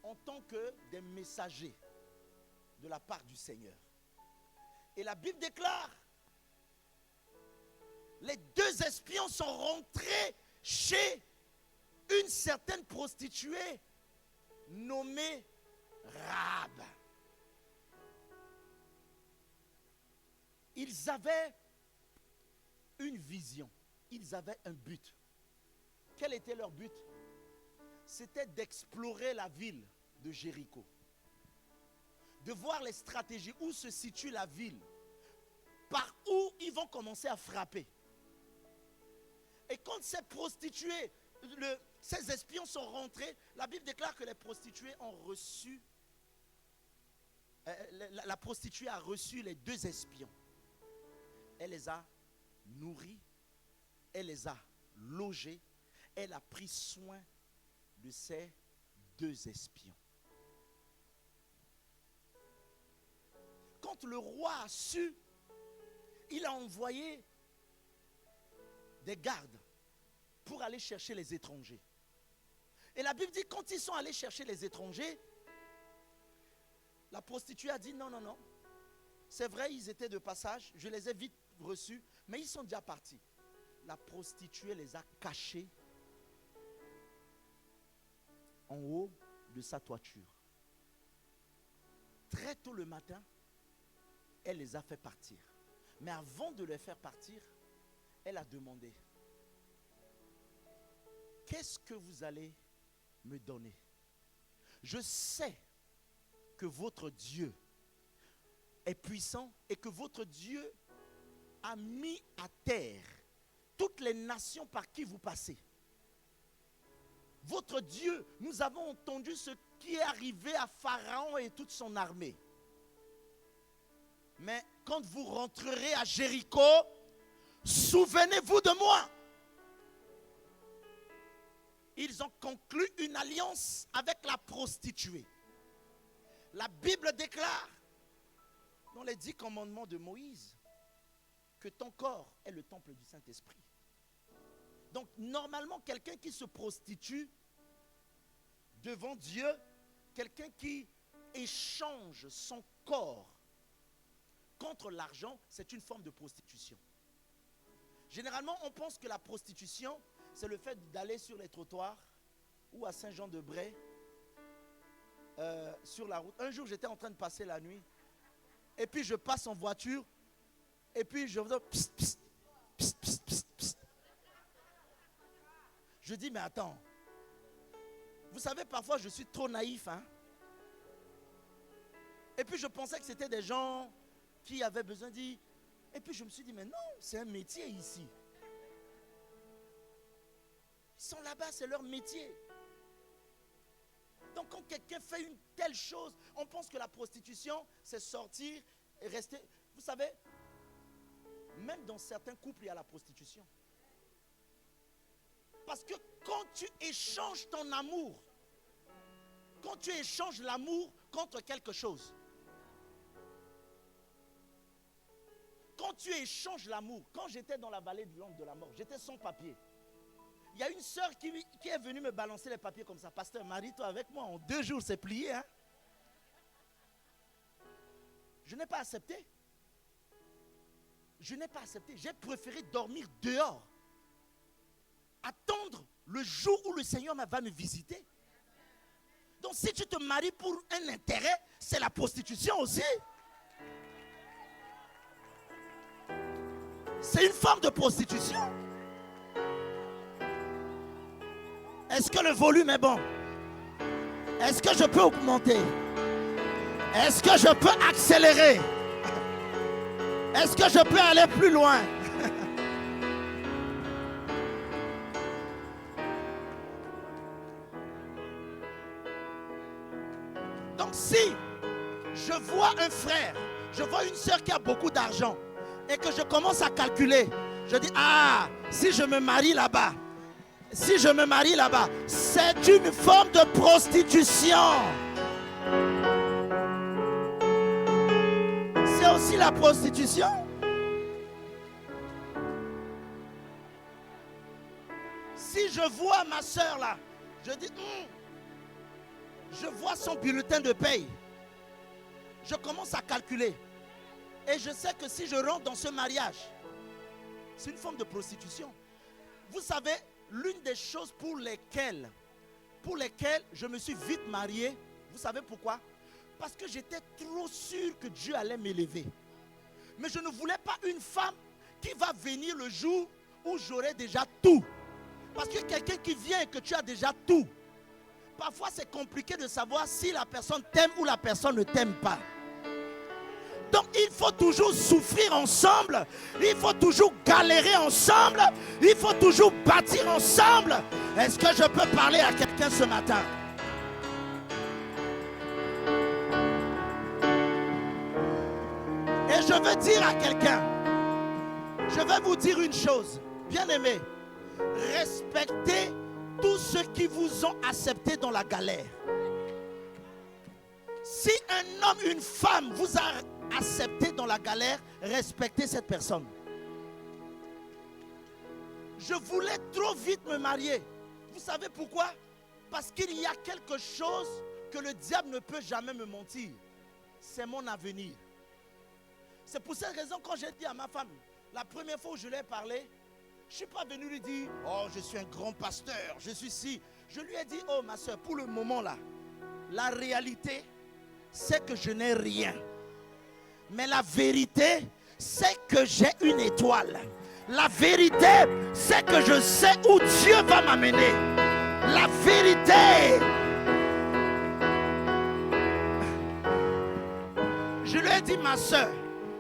en tant que des messagers de la part du Seigneur. Et la Bible déclare, les 2 espions sont rentrés chez une certaine prostituée nommée Rahab. Ils avaient une vision, ils avaient un but. Quel était leur but? C'était d'explorer la ville de Jéricho, de voir les stratégies, où se situe la ville, par où ils vont commencer à frapper. Et quand ces prostituées, ces espions sont rentrés, la Bible déclare que les prostituées ont reçu, la prostituée a reçu les 2 espions. Elle les a nourris, elle les a logés, elle a pris soin de ces 2 espions. Quand le roi a su, il a envoyé des gardes pour aller chercher les étrangers. Et la Bible dit, quand ils sont allés chercher les étrangers, la prostituée a dit non, non, non. C'est vrai, ils étaient de passage, je les ai vite reçus, mais ils sont déjà partis. La prostituée les a cachés en haut de sa toiture. Très tôt le matin, elle les a fait partir. Mais avant de les faire partir, elle a demandé, qu'est-ce que vous allez me donner? Je sais que votre Dieu est puissant et que votre Dieu a mis à terre toutes les nations par qui vous passez. Votre Dieu, nous avons entendu ce qui est arrivé à Pharaon et toute son armée. Mais quand vous rentrerez à Jéricho, souvenez-vous de moi. Ils ont conclu une alliance avec la prostituée. La Bible déclare dans les 10 commandements de Moïse que ton corps est le temple du Saint-Esprit. Donc normalement, quelqu'un qui se prostitue devant Dieu, quelqu'un qui échange son corps contre l'argent, c'est une forme de prostitution. Généralement, on pense que la prostitution, c'est le fait d'aller sur les trottoirs ou à Saint-Jean-de-Bray, sur la route. Un jour, j'étais en train de passer la nuit, et puis je passe en voiture, et puis je dis, psst, psst, psst, psst, psst, psst. Je dis, mais attends, vous savez, parfois je suis trop naïf, hein? Et puis je pensais que c'était des gens qui avaient besoin de dire. Et puis je me suis dit, mais non, c'est un métier ici. Ils sont là-bas, c'est leur métier. Donc quand quelqu'un fait une telle chose, on pense que la prostitution, c'est sortir et rester. Vous savez, même dans certains couples, il y a la prostitution. Parce que quand tu échanges ton amour, quand tu échanges l'amour contre quelque chose, quand tu échanges l'amour, quand j'étais dans la vallée de l'ombre de la mort, j'étais sans papier. Il y a une sœur qui est venue me balancer les papiers comme ça. Pasteur, marie-toi avec moi, en 2 jours c'est plié. Hein? Je n'ai pas accepté. Je n'ai pas accepté. J'ai préféré dormir dehors. Attendre le jour où le Seigneur va me visiter. Donc si tu te maries pour un intérêt, c'est la prostitution aussi. C'est une forme de prostitution. Est-ce que le volume est bon? Est-ce que je peux augmenter? Est-ce que je peux accélérer? Est-ce que je peux aller plus loin? Donc si je vois un frère, je vois une soeur qui a beaucoup d'argent et que je commence à calculer, je dis, ah, si je me marie là-bas, si je me marie là-bas, c'est une forme de prostitution. C'est aussi la prostitution. Si je vois ma soeur là, je dis, je vois son bulletin de paye. Je commence à calculer. Et je sais que si je rentre dans ce mariage, c'est une forme de prostitution. Vous savez, l'une des choses pour lesquelles je me suis vite marié, vous savez pourquoi? Parce que j'étais trop sûr que Dieu allait m'élever. Mais je ne voulais pas une femme qui va venir le jour où j'aurai déjà tout. Parce que quelqu'un qui vient et que tu as déjà tout, parfois c'est compliqué de savoir si la personne t'aime ou la personne ne t'aime pas. Donc il faut toujours souffrir ensemble, il faut toujours galérer ensemble, il faut toujours bâtir ensemble. Est-ce que je peux parler à quelqu'un ce matin? Et je veux dire à quelqu'un, je vais vous dire une chose, bien-aimés, respectez tous ceux qui vous ont accepté dans la galère. Si un homme, une femme vous a accepté dans la galère, respectez cette personne. Je voulais trop vite me marier. Vous savez pourquoi? Parce qu'il y a quelque chose que le diable ne peut jamais me mentir. C'est mon avenir. C'est pour cette raison quand j'ai dit à ma femme, la première fois où je lui ai parlé, Je ne suis pas venu lui dire, oh, je suis un grand pasteur, je suis ci. Je lui ai dit, oh, ma soeur, pour le moment là, la réalité, c'est que je n'ai rien. Mais la vérité, c'est que j'ai une étoile. La vérité, c'est que je sais où Dieu va m'amener. La vérité. Je lui ai dit, ma soeur,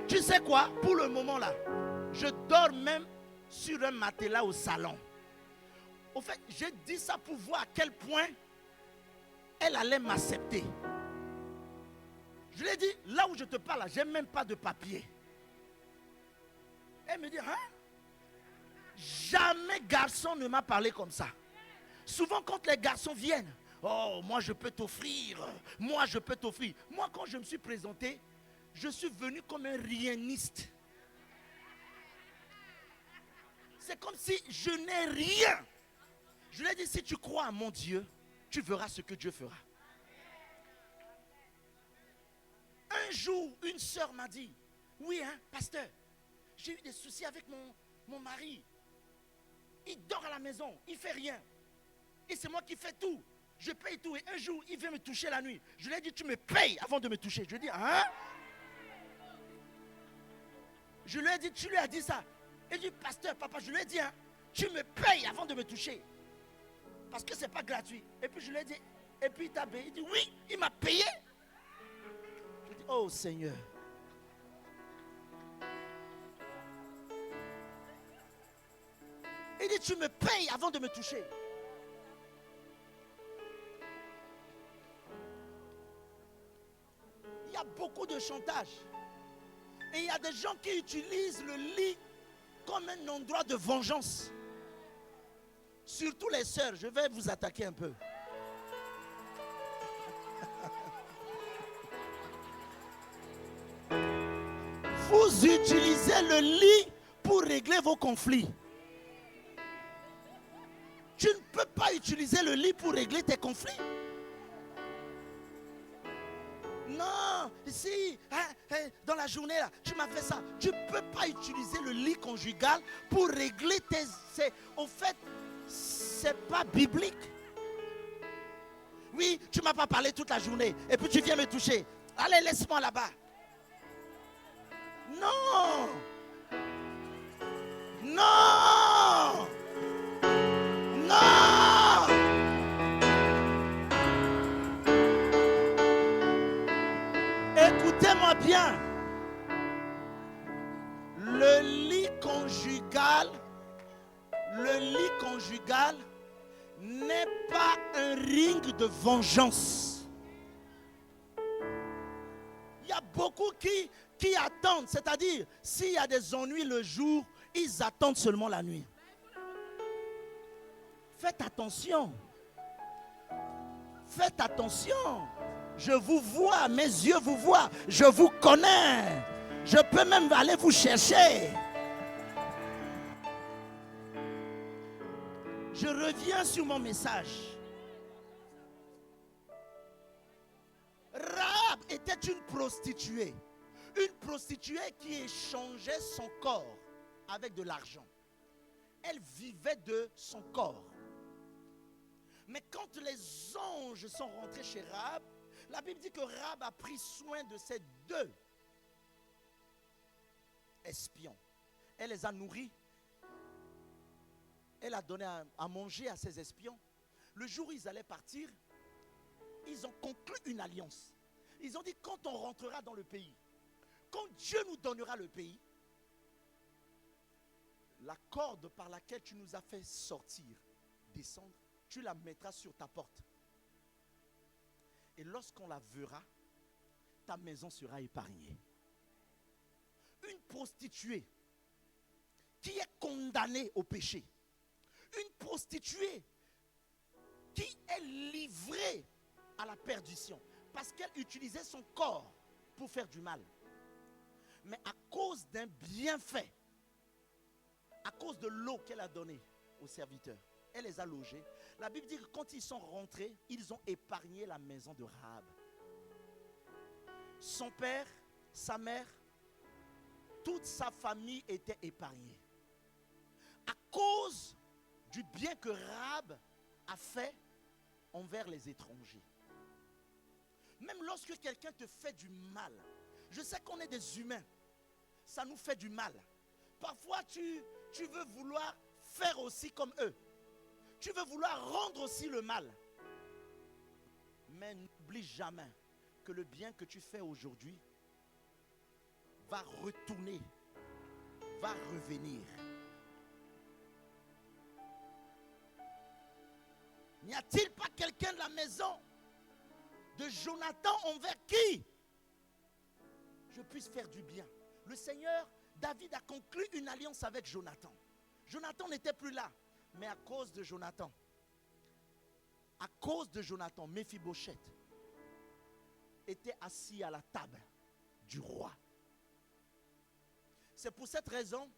tu sais quoi, pour le moment là, je dors même sur un matelas au salon. Au fait, j'ai dit ça pour voir à quel point elle allait m'accepter. Je lui ai dit, là où je te parle, je n'ai même pas de papier. Elle me dit, hein? Jamais garçon ne m'a parlé comme ça. Souvent quand les garçons viennent, oh, moi je peux t'offrir, moi je peux t'offrir. Moi quand je me suis présenté, je suis venu comme un rieniste. C'est comme si je n'ai rien. Je lui ai dit, si tu crois à mon Dieu, tu verras ce que Dieu fera. Un jour, une sœur m'a dit, oui, hein, pasteur, j'ai eu des soucis avec mon mari. Il dort à la maison, il ne fait rien. Et c'est moi qui fais tout. Je paye tout. Et un jour, il vient me toucher la nuit. Je lui ai dit, tu me payes avant de me toucher. Je lui ai dit, hein? Je lui ai dit, tu lui as dit ça. Il dit, pasteur, papa, je lui ai dit, hein, tu me payes avant de me toucher. Parce que ce n'est pas gratuit. Et puis je lui ai dit, et puis il t'a payé. Il dit, oui, il m'a payé. Je lui ai dit, oh Seigneur. Il dit, tu me payes avant de me toucher. Il y a beaucoup de chantage. Et il y a des gens qui utilisent le lit comme un endroit de vengeance. Surtout les sœurs, je vais vous attaquer un peu. Vous utilisez le lit pour régler vos conflits. Tu ne peux pas utiliser le lit pour régler tes conflits. Non, si, dans la journée, là, tu m'as fait ça. Tu ne peux pas utiliser le lit conjugal pour régler tes... Au fait, ce n'est pas biblique. Oui, tu ne m'as pas parlé toute la journée. Et puis tu viens me toucher. Allez, laisse-moi là-bas. Non. Non. Non. Écoutez-moi bien. Le lit conjugal n'est pas un ring de vengeance. Il y a beaucoup qui attendent, c'est-à-dire s'il y a des ennuis le jour, ils attendent seulement la nuit. Faites attention. Faites attention. Je vous vois, mes yeux vous voient, je vous connais. Je peux même aller vous chercher. Je reviens sur mon message. Rahab était une prostituée. Une prostituée qui échangeait son corps avec de l'argent. Elle vivait de son corps. Mais quand les anges sont rentrés chez Rahab, la Bible dit que Rahab a pris soin de ces deux espions. Elle les a nourris. Elle a donné à manger à ses espions. Le jour où ils allaient partir, ils ont conclu une alliance. Ils ont dit, quand on rentrera dans le pays, quand Dieu nous donnera le pays, la corde par laquelle tu nous as fait sortir, descendre, tu la mettras sur ta porte. Et lorsqu'on la verra, ta maison sera épargnée. Une prostituée qui est condamnée au péché. Une prostituée qui est livrée à la perdition parce qu'elle utilisait son corps pour faire du mal. Mais à cause d'un bienfait, à cause de l'eau qu'elle a donnée aux serviteurs, elle les a logés. La Bible dit que quand ils sont rentrés, ils ont épargné la maison de Rahab. Son père, sa mère, toute sa famille était épargnée. À cause du bien que Rahab a fait envers les étrangers. Même lorsque quelqu'un te fait du mal, je sais qu'on est des humains, ça nous fait du mal. Parfois tu veux vouloir faire aussi comme eux. Tu veux vouloir rendre aussi le mal. Mais n'oublie jamais que le bien que tu fais aujourd'hui va retourner, va revenir. N'y a-t-il pas quelqu'un de la maison de Jonathan envers qui je puisse faire du bien? Le Seigneur, David a conclu une alliance avec Jonathan. Jonathan n'était plus là, mais à cause de Jonathan, Méphibosheth était assis à la table du roi. C'est pour cette raison,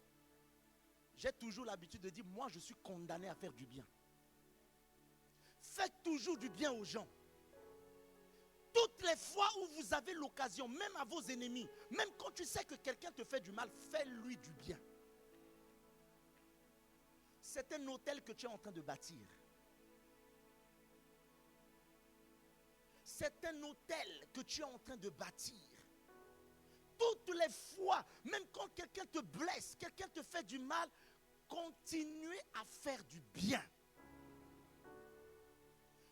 j'ai toujours l'habitude de dire, moi je suis condamné à faire du bien. Faites toujours du bien aux gens. Toutes les fois où vous avez l'occasion, même à vos ennemis, même quand tu sais que quelqu'un te fait du mal, fais-lui du bien. C'est un hôtel que tu es en train de bâtir. C'est un hôtel que tu es en train de bâtir. Toutes les fois, même quand quelqu'un te blesse, quelqu'un te fait du mal, continuez à faire du bien.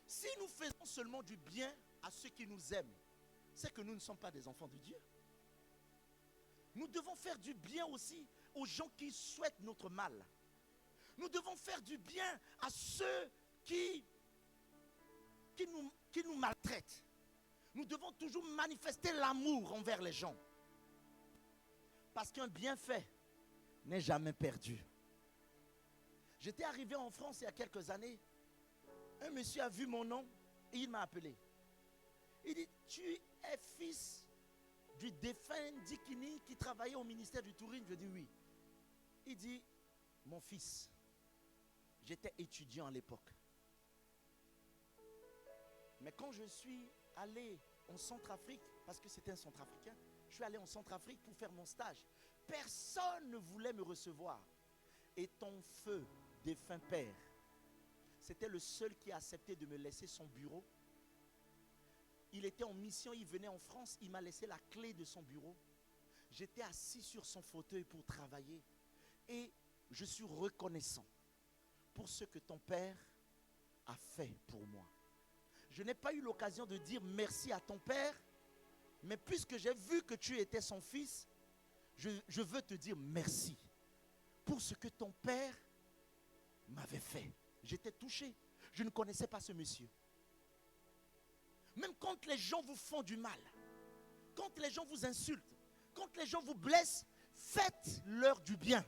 Si nous faisons seulement du bien à ceux qui nous aiment, c'est que nous ne sommes pas des enfants de Dieu. Nous devons faire du bien aussi aux gens qui souhaitent notre mal. Nous devons faire du bien à ceux qui nous maltraitent. Nous devons toujours manifester l'amour envers les gens. Parce qu'un bienfait n'est jamais perdu. J'étais arrivé en France il y a quelques années. Un monsieur a vu mon nom et il m'a appelé. Il dit, tu es fils du défunt Dikini qui travaillait au ministère du Tourisme? Je dis oui. Il dit, mon fils, j'étais étudiant à l'époque. Mais quand je suis allé en Centrafrique, parce que c'était un Centrafricain, je suis allé en Centrafrique pour faire mon stage. Personne ne voulait me recevoir. Et ton feu, défunt père, c'était le seul qui a accepté de me laisser son bureau. Il était en mission, il venait en France, il m'a laissé la clé de son bureau. J'étais assis sur son fauteuil pour travailler. Et je suis reconnaissant pour ce que ton père a fait pour moi. Je n'ai pas eu l'occasion de dire merci à ton père, mais puisque j'ai vu que tu étais son fils, je veux te dire merci pour ce que ton père m'avait fait. J'étais touché. Je ne connaissais pas ce monsieur. Même quand les gens vous font du mal, quand les gens vous insultent, quand les gens vous blessent, faites-leur du bien.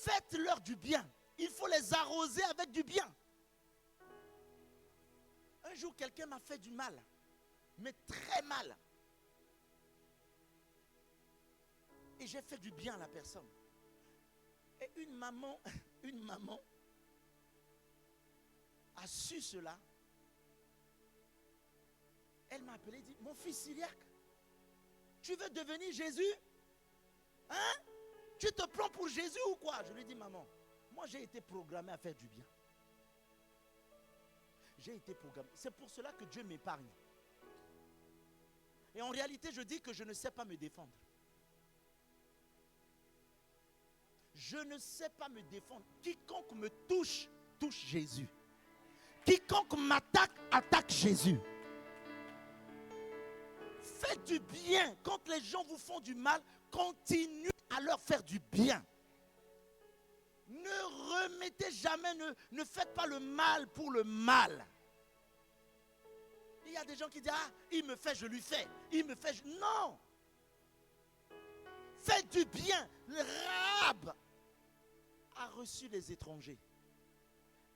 Faites-leur du bien. Il faut les arroser avec du bien. Un jour, quelqu'un m'a fait du mal, mais très mal. Et j'ai fait du bien à la personne. Et une maman a su cela. Elle m'a appelé et dit, mon fils Syriac, tu veux devenir Jésus? Hein? Tu te prends pour Jésus ou quoi? Je lui ai dit, maman, moi j'ai été programmé à faire du bien. J'ai été programmé. C'est pour cela que Dieu m'épargne. Et en réalité, je dis que je ne sais pas me défendre. Je ne sais pas me défendre. Quiconque me touche, touche Jésus. Quiconque m'attaque, attaque Jésus. Faites du bien. Quand les gens vous font du mal, continuez à leur faire du bien. Ne remettez jamais, ne faites pas le mal pour le mal. Il y a des gens qui disent, ah, il me fait, je lui fais. Il me fait, non. Faites du bien. Rahab a reçu les étrangers.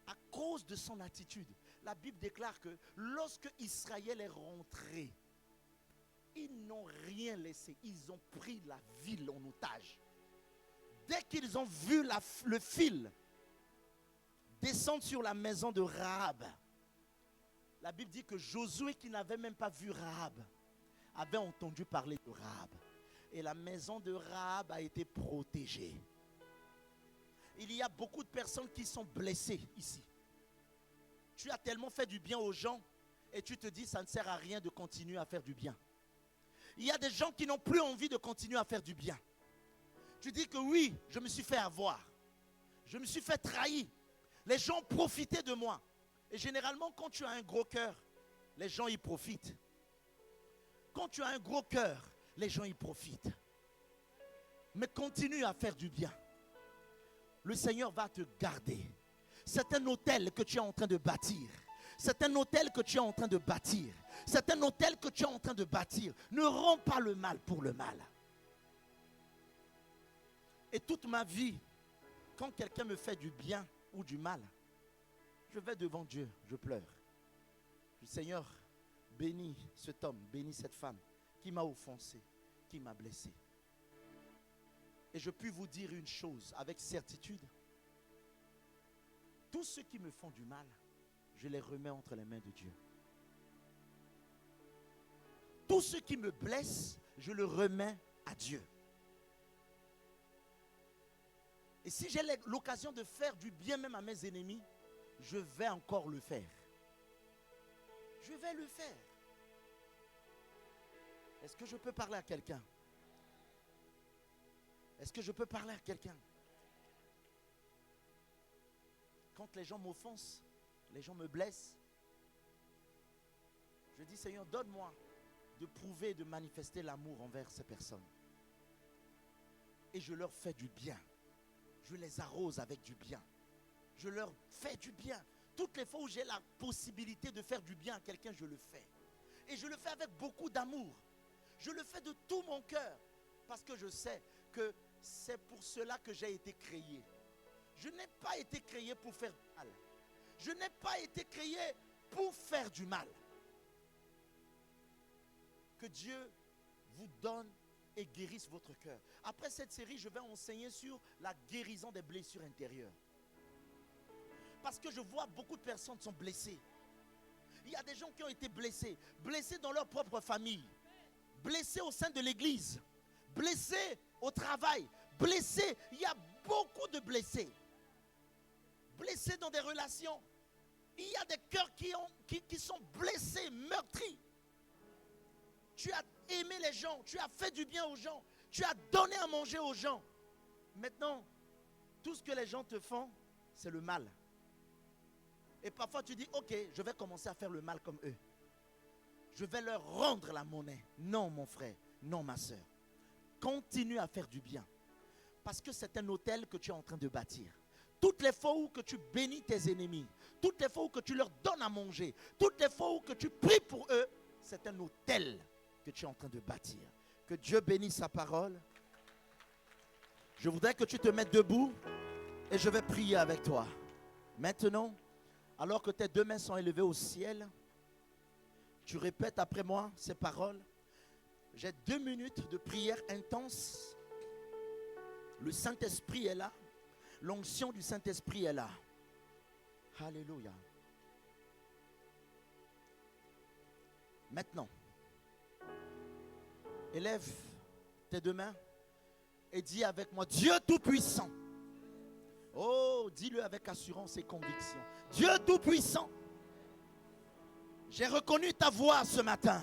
À cause de son attitude, la Bible déclare que lorsque Israël est rentré, ils n'ont rien laissé. Ils ont pris la ville en otage. Dès qu'ils ont vu le fil descendre sur la maison de Rahab, la Bible dit que Josué, qui n'avait même pas vu Rahab, avait entendu parler de Rahab. Et la maison de Rahab a été protégée. il y a beaucoup de personnes qui sont blessées ici. Tu as tellement fait du bien aux gens et tu te dis ça ne sert à rien de continuer à faire du bien. Il y a des gens qui n'ont plus envie de continuer à faire du bien. Tu dis que oui, je me suis fait avoir. Je me suis fait trahir. Les gens profitaient de moi. Et généralement, quand tu as un gros cœur, les gens y profitent. Quand tu as un gros cœur, les gens y profitent. Mais continue à faire du bien. Le Seigneur va te garder. C'est un hôtel que tu es en train de bâtir. C'est un hôtel que tu es en train de bâtir. C'est un hôtel que tu es en train de bâtir. Ne rends pas le mal pour le mal. Et toute ma vie, quand quelqu'un me fait du bien ou du mal, je vais devant Dieu, je pleure. Je dis, Seigneur, bénis cet homme, bénis cette femme qui m'a offensé, qui m'a blessé. Et je puis vous dire une chose avec certitude. Tous ceux qui me font du mal, je les remets entre les mains de Dieu. Tous ceux qui me blessent, je le remets à Dieu. Et si j'ai l'occasion de faire du bien même à mes ennemis, je vais encore le faire. Je vais le faire. Est-ce que je peux parler à quelqu'un? Est-ce que je peux parler à quelqu'un? Quand les gens m'offensent, les gens me blessent, je dis, Seigneur, donne-moi de prouver, de manifester l'amour envers ces personnes. Et je leur fais du bien. Je les arrose avec du bien. Je leur fais du bien. Toutes les fois où j'ai la possibilité de faire du bien à quelqu'un, je le fais. Et je le fais avec beaucoup d'amour. Je le fais de tout mon cœur. Parce que je sais que c'est pour cela que j'ai été créé. Je n'ai pas été créé pour faire du mal. Je n'ai pas été créé pour faire du mal. Que Dieu vous donne et guérisse votre cœur. Après cette série, je vais enseigner sur la guérison des blessures intérieures. Parce que je vois beaucoup de personnes sont blessées. Il y a des gens qui ont été blessés. Blessés dans leur propre famille. Blessés au sein de l'église. Blessés au travail. Blessés. Il y a beaucoup de blessés. Blessés dans des relations. Il y a des cœurs qui sont blessés, meurtris. Tu as aimé les gens. Tu as fait du bien aux gens. Tu as donné à manger aux gens. Maintenant, tout ce que les gens te font, c'est le mal. Et parfois tu dis, ok, je vais commencer à faire le mal comme eux. Je vais leur rendre la monnaie. Non, mon frère, non, ma soeur. Continue à faire du bien. Parce que c'est un hôtel que tu es en train de bâtir. Toutes les fois où que tu bénis tes ennemis, toutes les fois où que tu leur donnes à manger, toutes les fois où que tu pries pour eux, c'est un hôtel que tu es en train de bâtir. Que Dieu bénisse sa parole. Je voudrais que tu te mettes debout et je vais prier avec toi. Maintenant, alors que tes deux mains sont élevées au ciel, tu répètes après moi ces paroles. J'ai 2 minutes de prière intense. Le Saint-Esprit est là. L'onction du Saint-Esprit est là. Alléluia. Maintenant, élève tes deux mains et dis avec moi, Dieu Tout-Puissant. Oh, dis-le avec assurance et conviction. Dieu Tout-Puissant, j'ai reconnu ta voix ce matin.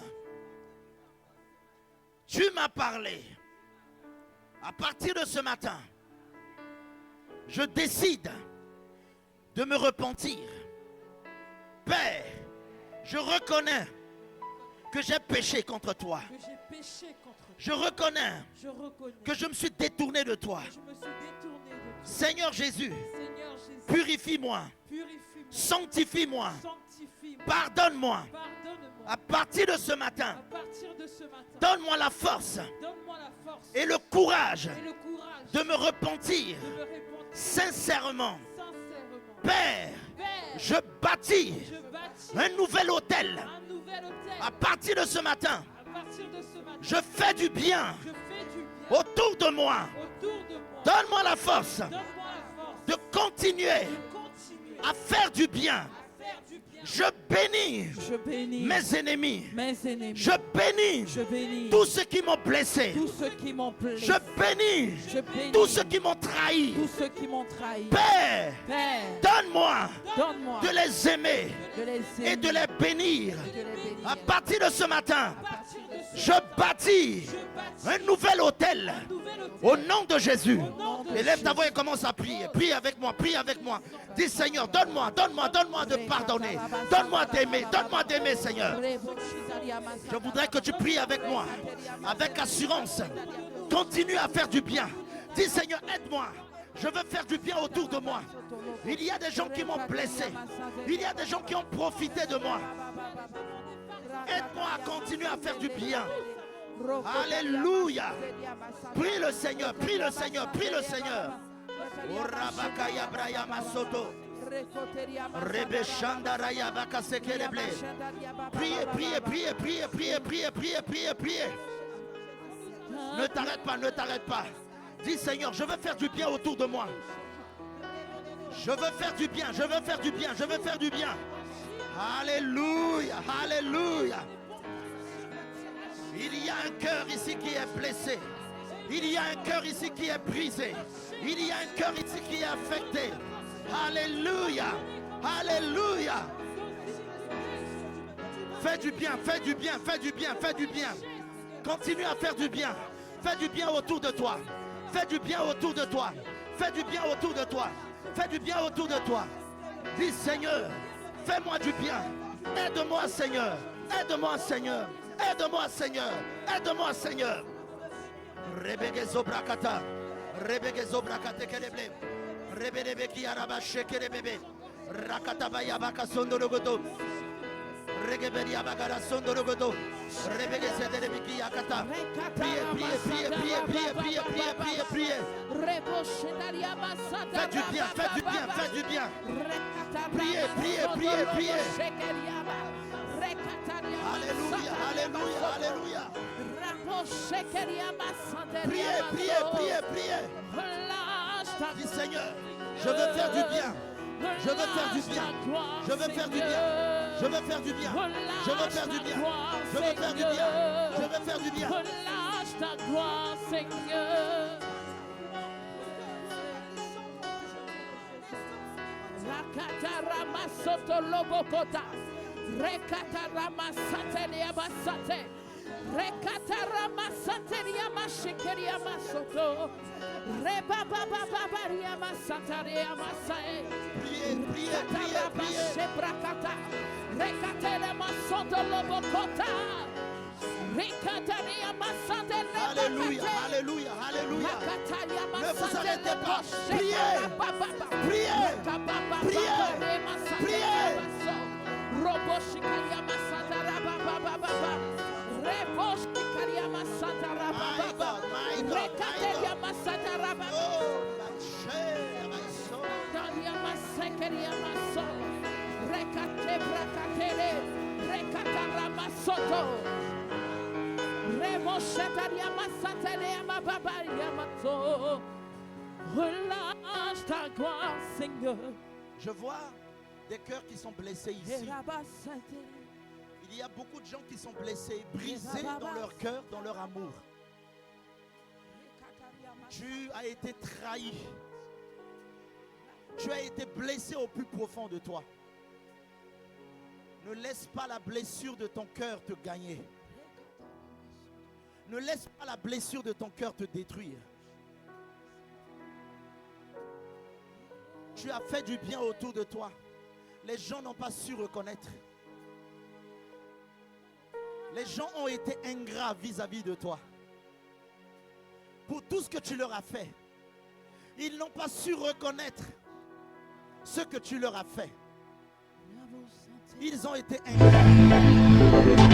Tu m'as parlé. À partir de ce matin, je décide de me repentir. Père, je reconnais que j'ai péché contre toi. Je reconnais que je me suis détourné de toi. Seigneur Jésus, purifie-moi, sanctifie-moi, pardonne-moi. À partir de ce matin, donne-moi la force et le courage de me repentir sincèrement. Père, je bâtis un nouvel hôtel. À partir de ce matin, je fais du bien autour de moi. Donne-moi la force de continuer à faire du bien Je bénis mes ennemis. Je bénis tous ceux qui m'ont blessé. Je bénis tous ceux qui m'ont trahi. Père, donne-moi de les aimer et de les bénir. À partir de ce matin, je bâtis un nouvel autel au nom de Jésus. Élève ta voix et commence à prier. Prie avec moi, prie avec moi. Dis Seigneur, donne-moi de pardonner. Donne-moi d'aimer, Seigneur. Je voudrais que tu pries avec moi, avec assurance. Continue à faire du bien. Dis Seigneur, aide-moi. Je veux faire du bien autour de moi. Il y a des gens qui m'ont blessé. Il y a des gens qui ont profité de moi. Aide-moi à continuer à faire du bien. Alléluia. Prie le Seigneur, prie le Seigneur, prie le Seigneur. Priez, priez, priez, priez, priez, priez, priez, priez, priez. Ne t'arrête pas, ne t'arrête pas. Dis Seigneur, je veux faire du bien autour de moi. Je veux faire du bien, je veux faire du bien, je veux faire du bien. Alléluia, alléluia. Il y a un cœur ici qui est blessé. Il y a un cœur ici qui est brisé. Il y a un cœur ici qui est affecté. Alléluia, alléluia. Fais du bien, fais du bien, fais du bien, fais du bien. Continue à faire du bien. Fais du bien autour de toi. Fais du bien autour de toi. Fais du bien autour de toi. Fais du bien autour de toi. Dis Seigneur, fais-moi du bien. Aide-moi Seigneur. Aide-moi Seigneur. Aide-moi Seigneur. Aide-moi Seigneur. Rebegezo brakata. Rebegezo brakate keleble. Rebelebe ki araba shekele bebe. Rakata baya baka sondoro godo. Regebeli abagara sondoro godo. Rebegeze delebi ki akata. Priez, priez, priez, priez, priez, priez, priez, priez, priez. Faites du bien, faites du bien, faites du bien. Priez, priez, priez, priez. Alléluia, alléluia, alléluia. Priez, priez, priez, priez. Dis Seigneur, je veux faire du bien. Je veux faire du bien. Je veux faire du bien. Je veux faire du bien. Je veux faire du bien. Je veux faire du bien. Je veux faire du bien. Relâche ta gloire, Seigneur. Rakatarama soto lobokota. Rekatarama satelia basate. Rekatarama satelia mashekeria masoto. Rebabababaria masataria masai. Priez, priez, priez, priez. Shebrakata. Rekatele masoto lobokota. Rekataria masate. Alléluia, alléluia, alléluia. Ne vous arrêtez pas. Priez, priez, priez, priez. Roboshikaria masata rabababa. Reboshikaria masata rabababa. Rekataria masata rabababa. Oh, la chair, ma soul. Daria masekeria maso. Rekate brakatele. Rekatara masoto. Reboshikaria masata le mababa yamato. Relâche ta gloire, Seigneur. Je vois des cœurs qui sont blessés ici. Il y a beaucoup de gens qui sont blessés, brisés dans leur cœur, dans leur amour. Tu as été trahi. Tu as été blessé au plus profond de toi. Ne laisse pas la blessure de ton cœur te gagner. Ne laisse pas la blessure de ton cœur te détruire. Tu as fait du bien autour de toi. Les gens n'ont pas su reconnaître. Les gens ont été ingrats vis-à-vis de toi. Pour tout ce que tu leur as fait, ils n'ont pas su reconnaître ce que tu leur as fait. Ils ont été ingrats.